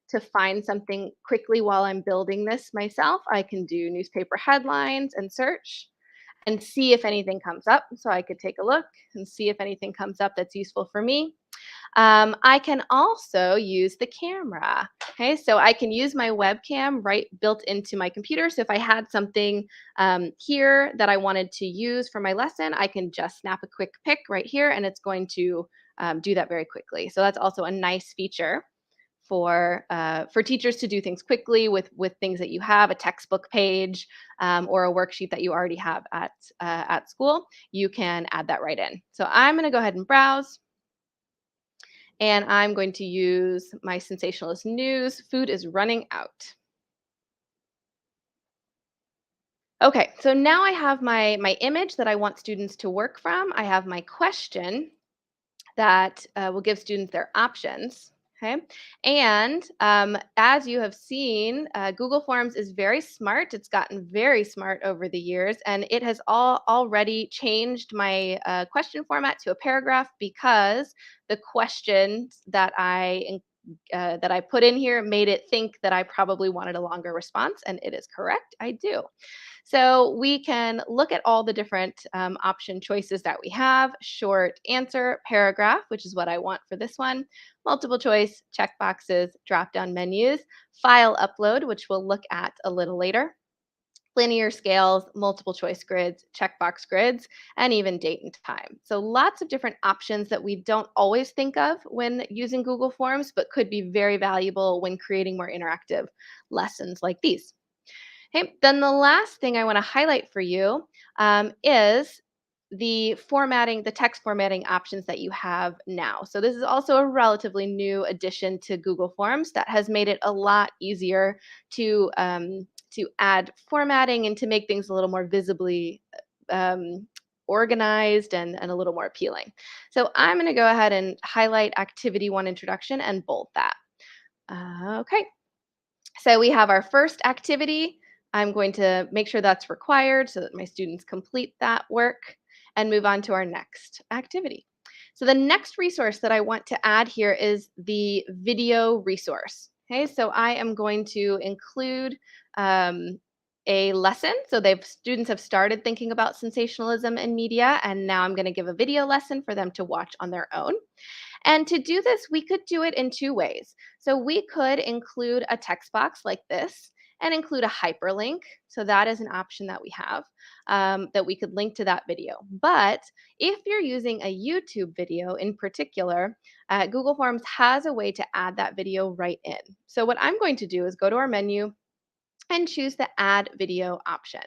Speaker 4: to find something quickly while I'm building this myself, I can do newspaper headlines and search and see if anything comes up. So I could take a look and see if anything comes up that's useful for me. I can also use the camera. Okay, so I can use my webcam right built into my computer. So if I had something here that I wanted to use for my lesson, I can just snap a quick pic right here, and it's going to do that very quickly. So that's also a nice feature for teachers to do things quickly with things that you have, a textbook page or a worksheet that you already have at school. You can add that right in. So I'm going to go ahead and browse. And I'm going to use my sensationalist news. Food is running out. Okay, so now I have my image that I want students to work from. I have my question that will give students their options. Okay, and as you have seen, Google Forms is very smart. It's gotten very smart over the years, and it has already changed my question format to a paragraph because the questions that I put in here made it think that I probably wanted a longer response, and it is correct. I do. So we can look at all the different option choices that we have: short answer, paragraph, which is what I want for this one, multiple choice, checkboxes, drop-down menus, file upload, which we'll look at a little later, linear scales, multiple choice grids, checkbox grids, and even date and time. So lots of different options that we don't always think of when using Google Forms, but could be very valuable when creating more interactive lessons like these. Okay, then the last thing I want to highlight for you is the text formatting options that you have now. So this is also a relatively new addition to Google Forms that has made it a lot easier to add formatting and to make things a little more visibly um, organized and a little more appealing. So I'm going to go ahead and highlight Activity 1 Introduction and bold that. Okay, so we have our first activity. I'm going to make sure that's required so that my students complete that work and move on to our next activity. So the next resource that I want to add here is the video resource. Okay, so I am going to include um, a lesson. So students have started thinking about sensationalism in media, and now I'm going to give a video lesson for them to watch on their own. And to do this, we could do it in two ways. So we could include a text box like this and include a hyperlink. So that is an option that we have that we could link to that video. But if you're using a YouTube video in particular, Google Forms has a way to add that video right in. So what I'm going to do is go to our menu and choose the Add Video option.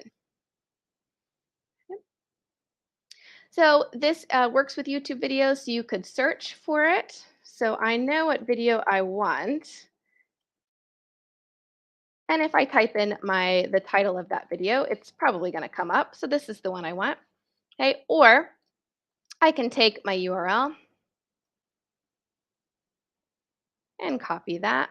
Speaker 4: So this works with YouTube videos, so you could search for it. So I know what video I want. And if I type in the title of that video, it's probably going to come up. So this is the one I want. Okay, or I can take my URL and copy that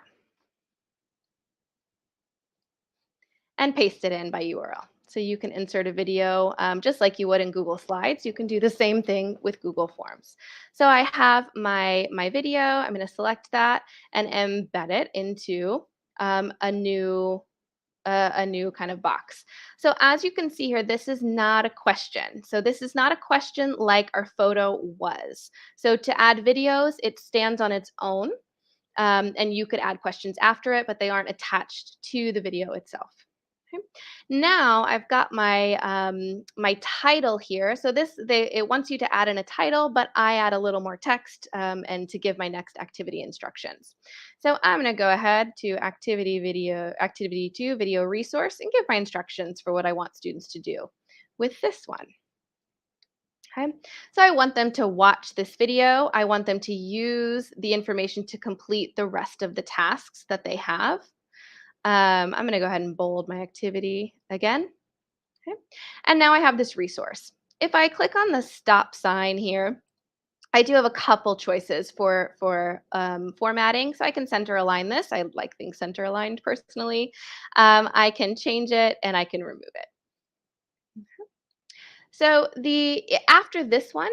Speaker 4: and paste it in by URL. So you can insert a video just like you would in Google Slides. You can do the same thing with Google Forms. So I have my video. I'm going to select that and embed it into a new kind of box. So as you can see here, this is not a question. So this is not a question like our photo was. So to add videos, it stands on its own, and you could add questions after it, but they aren't attached to the video itself. Okay. Now I've got my title here. So it wants you to add in a title, but I add a little more text and to give my next activity instructions. So I'm going to go ahead to activity 2 video resource and give my instructions for what I want students to do with this one. Okay, so I want them to watch this video. I want them to use the information to complete the rest of the tasks that they have. I'm going to go ahead and bold my activity again. Okay. And now I have this resource. If I click on the stop sign here, I do have a couple choices for formatting. So I can center align this. I like things center aligned personally. I can change it and I can remove it. So after this one,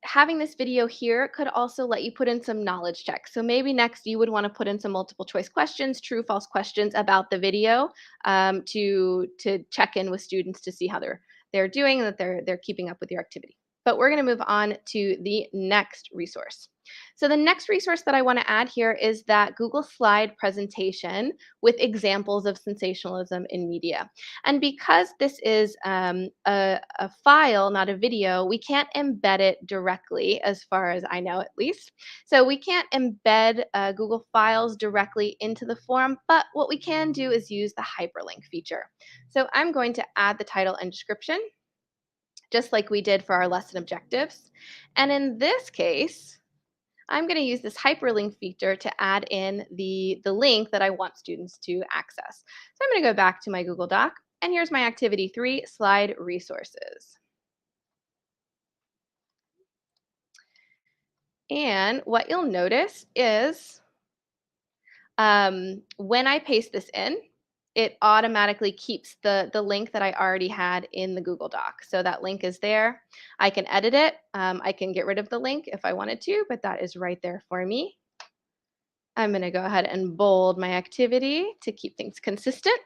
Speaker 4: having this video here could also let you put in some knowledge checks. So maybe next you would want to put in some multiple choice questions, true, false questions about the video to check in with students to see how they're doing and that they're keeping up with your activity. But we're going to move on to the next resource. So the next resource that I want to add here is that Google slide presentation with examples of sensationalism in media. And because this is a file, not a video, we can't embed it directly, as far as I know at least. So we can't embed Google Files directly into the form, but what we can do is use the hyperlink feature. So I'm going to add the title and description, just like we did for our lesson objectives. And in this case, I'm going to use this hyperlink feature to add in the link that I want students to access. So I'm going to go back to my Google Doc, and here's my activity 3, slide resources. And what you'll notice is when I paste this in, it automatically keeps the link that I already had in the Google Doc. So that link is there. I can edit it. I can get rid of the link if I wanted to, but that is right there for me. I'm going to go ahead and bold my activity to keep things consistent.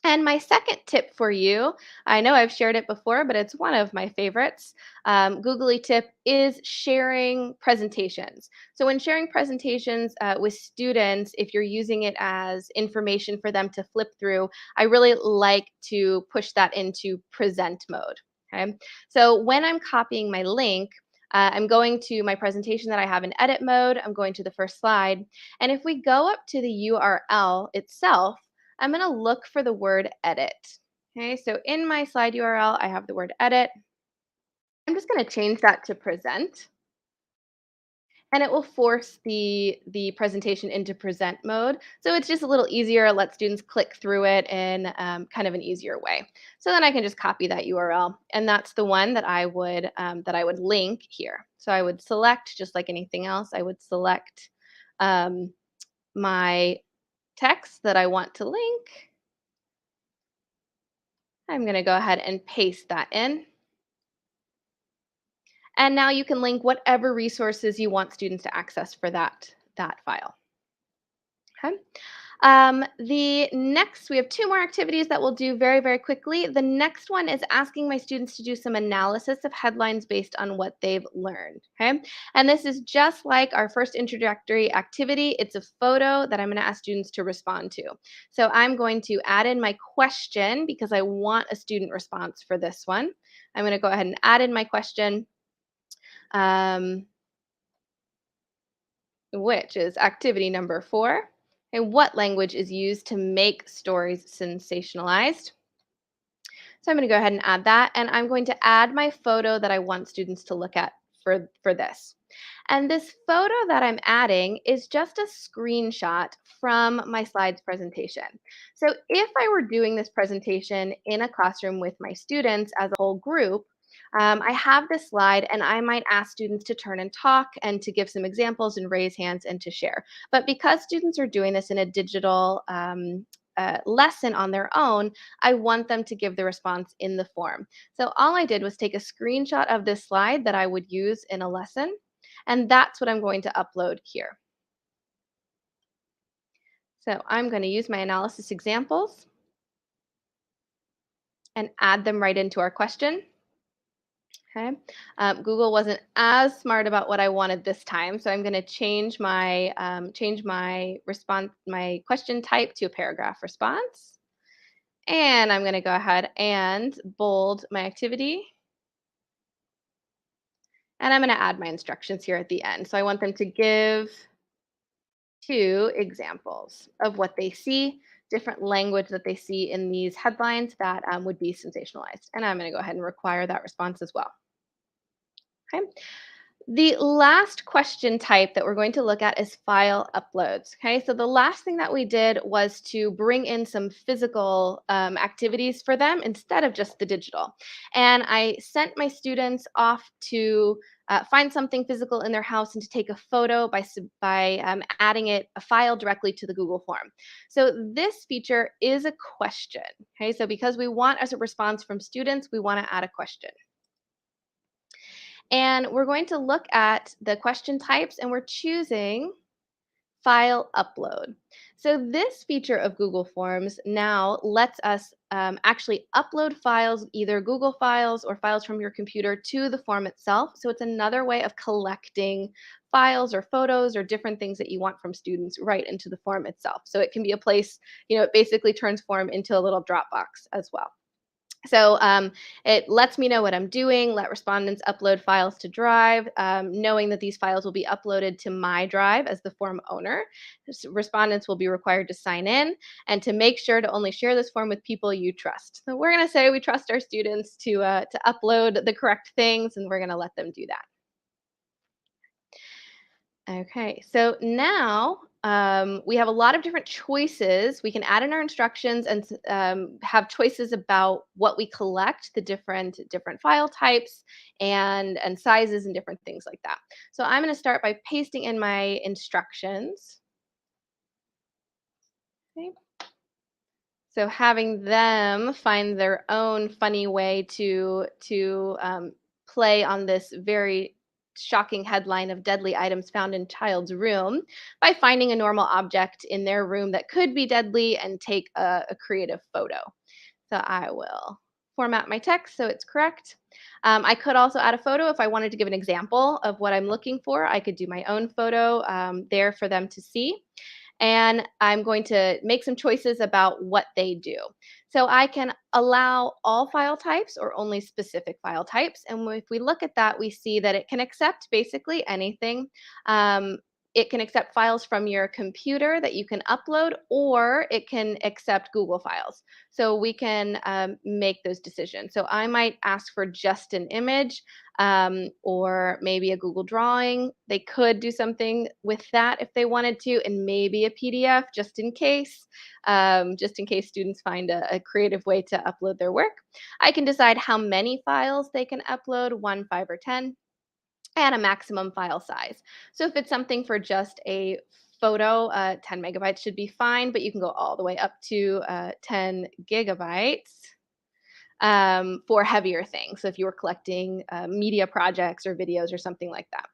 Speaker 4: And my second tip for you, I know I've shared it before, but it's one of my favorites. Googly tip is sharing presentations. So when sharing presentations with students, if you're using it as information for them to flip through, I really like to push that into present mode. Okay, so when I'm copying my link, I'm going to my presentation that I have in edit mode. I'm going to the first slide. And if we go up to the URL itself, I'm going to look for the word edit. Okay, so in my slide URL, I have the word edit. I'm just going to change that to present. And it will force the presentation into present mode. So it's just a little easier, let students click through it in kind of an easier way. So then I can just copy that URL, and that's the one that I would link here. So I would select, just like anything else, I would select my text that I want to link. I'm going to go ahead and paste that in. And now you can link whatever resources you want students to access for that file. Okay. We have 2 more activities that we'll do very, very quickly. The next one is asking my students to do some analysis of headlines based on what they've learned. Okay. And this is just like our first introductory activity. It's a photo that I'm going to ask students to respond to. So I'm going to add in my question because I want a student response for this one. I'm going to go ahead and add in my question. Which is activity number 4. And what language is used to make stories sensationalized? So I'm going to go ahead and add that, and I'm going to add my photo that I want students to look at for this. And this photo that I'm adding is just a screenshot from my slides presentation. So if I were doing this presentation in a classroom with my students as a whole group, I have this slide and I might ask students to turn and talk and to give some examples and raise hands and to share. But because students are doing this in a digital lesson on their own, I want them to give the response in the form. So all I did was take a screenshot of this slide that I would use in a lesson, and that's what I'm going to upload here. So I'm going to use my analysis examples and add them right into our question. Okay. Google wasn't as smart about what I wanted this time, so I'm going to change my response, my question type to a paragraph response, and I'm going to go ahead and bold my activity, and I'm going to add my instructions here at the end. So I want them to give 2 examples of what they see, different language that they see in these headlines that would be sensationalized, and I'm going to go ahead and require that response as well. Okay. The last question type that we're going to look at is file uploads. Okay, so the last thing that we did was to bring in some physical activities for them instead of just the digital. And I sent my students off to find something physical in their house and to take a photo by adding a file directly to the Google form. So this feature is a question. Okay, so because we want as a response from students, we want to add a question. And we're going to look at the question types and we're choosing file upload. So this feature of Google Forms now lets us actually upload files, either Google files or files from your computer to the form itself. So it's another way of collecting files or photos or different things that you want from students right into the form itself. So it can be a place, it basically turns form into a little Dropbox as well. So it lets me know what I'm doing, let respondents upload files to Drive, knowing that these files will be uploaded to my Drive as the form owner. Respondents will be required to sign in and to make sure to only share this form with people you trust. So we're going to say we trust our students to upload the correct things, and we're going to let them do that. Okay, so now we have a lot of different choices. We can add in our instructions and have choices about what we collect, the different file types and sizes and different things like that. So I'm going to start by pasting in my instructions. Okay. So having them find their own funny way to play on this very shocking headline of deadly items found in child's room by finding a normal object in their room that could be deadly and take a creative photo. So I will format my text so it's correct. I could also add a photo if I wanted to give an example of what I'm looking for. I could do my own photo there for them to see. And I'm going to make some choices about what they do. So I can allow all file types or only specific file types. And if we look at that, we see that it can accept basically anything. It can accept files from your computer that you can upload, or it can accept Google files. So we can make those decisions. So I might ask for just an image, or maybe a Google drawing. They could do something with that if they wanted to, and maybe a PDF just in case students find a creative way to upload their work. I can decide how many files they can upload, 1, 5, or 10, and a maximum file size. So if it's something for just a photo, 10 megabytes should be fine, but you can go all the way up to 10 gigabytes for heavier things. So if you were collecting media projects or videos or something like that.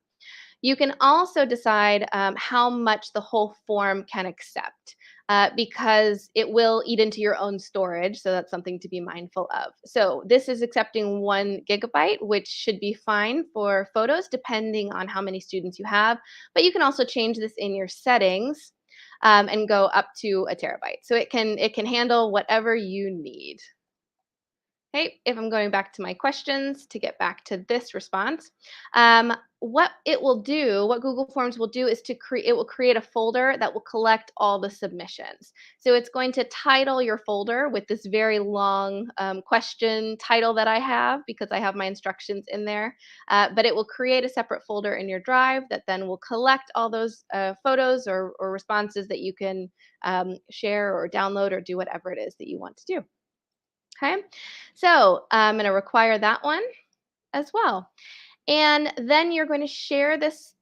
Speaker 4: You can also decide how much the whole form can accept, because it will eat into your own storage. So that's something to be mindful of. So this is accepting 1 gigabyte, which should be fine for photos depending on how many students you have. But you can also change this in your settings and go up to a terabyte. So it can handle whatever you need. Okay, if I'm going back to my questions to get back to this response, what Google Forms will do is it will create a folder that will collect all the submissions. So it's going to title your folder with this very long question title that I have, because I have my instructions in there. But it will create a separate folder in your drive that then will collect all those photos or responses that you can share or download or do whatever it is that you want to do. Okay, so I'm going to require that one as well. And then you're going to share this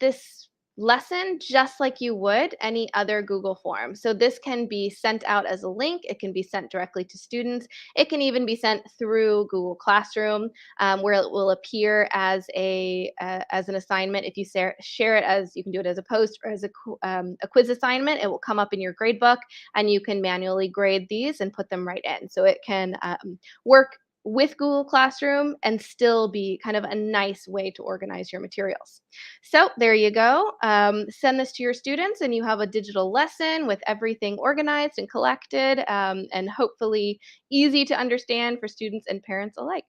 Speaker 4: lesson just like you would any other Google form. So this can be sent out as a link. It can be sent directly to students. It can even be sent through Google Classroom, where it will appear as an assignment. If you share it as, you can do it as a post or as a quiz assignment. It will come up in your grade book, and you can manually grade these and put them right in. So it can work with Google Classroom and still be kind of a nice way to organize your materials. So there you go. Send this to your students and you have a digital lesson with everything organized and collected, and hopefully easy to understand for students and parents alike.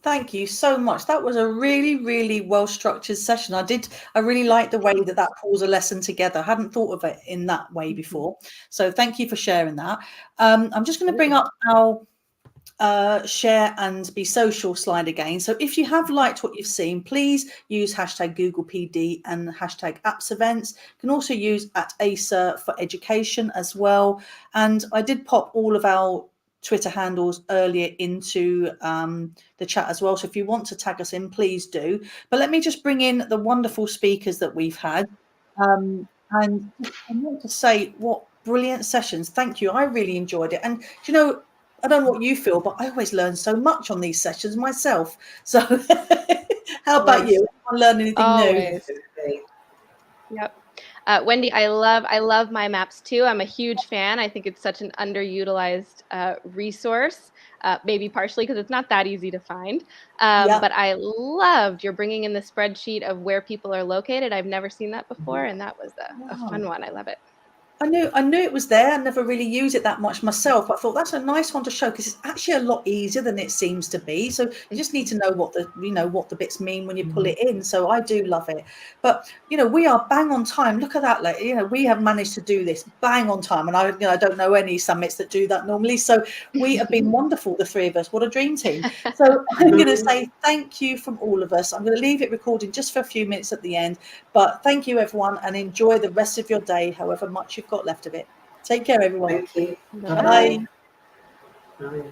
Speaker 1: Thank you so much. That was a really, really well-structured session. I really like the way that pulls a lesson together. I hadn't thought of it in that way before. So thank you for sharing that. I'm just going to bring up our share and be social slide again. So if you have liked what you've seen, please use hashtag Google PD and hashtag apps events. You can also use @ASA for education as well. And I did pop all of our Twitter handles earlier into the chat as well. So if you want to tag us in, please do. But let me just bring in the wonderful speakers that we've had. And I want to say, what brilliant sessions. Thank you. I really enjoyed it. And, you know, I don't know what you feel, but I always learn so much on these sessions myself. So how about you? Anyone learn anything
Speaker 4: Always.
Speaker 3: new?
Speaker 4: Yep. Wendy, I love my maps too. I'm a huge fan. I think it's such an underutilized resource, maybe partially because it's not that easy to find. But I loved your bringing in the spreadsheet of where people are located. I've never seen that before, and that was a fun one. I love it.
Speaker 1: I knew it was there. I never really use it that much myself. I thought that's a nice one to show, because it's actually a lot easier than it seems to be. So you just need to know what the bits mean when you pull it in. So I do love it. But we are bang on time. Look at that. Like, we have managed to do this bang on time. And I don't know any summits that do that normally. So we have been wonderful, the three of us. What a dream team. So I'm going to say thank you from all of us. I'm going to leave it recording just for a few minutes at the end. But thank you, everyone, and enjoy the rest of your day, however much you've got left of it. Take care, everyone.
Speaker 3: Thank you.
Speaker 1: Bye.
Speaker 3: Bye.